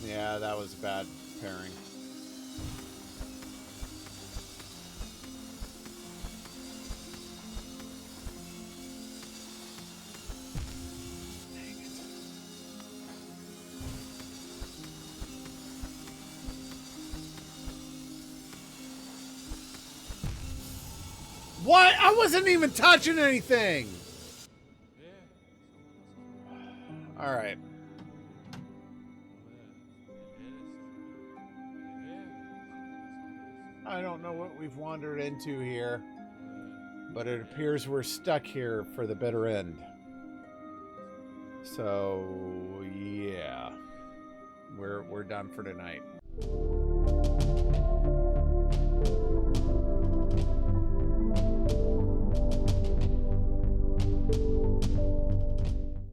Yeah, that was a bad pairing. Dang it. What? I wasn't even touching anything! Alright. I don't know what we've wandered into here, but it appears we're stuck here for the bitter end. So, yeah. We're done for tonight.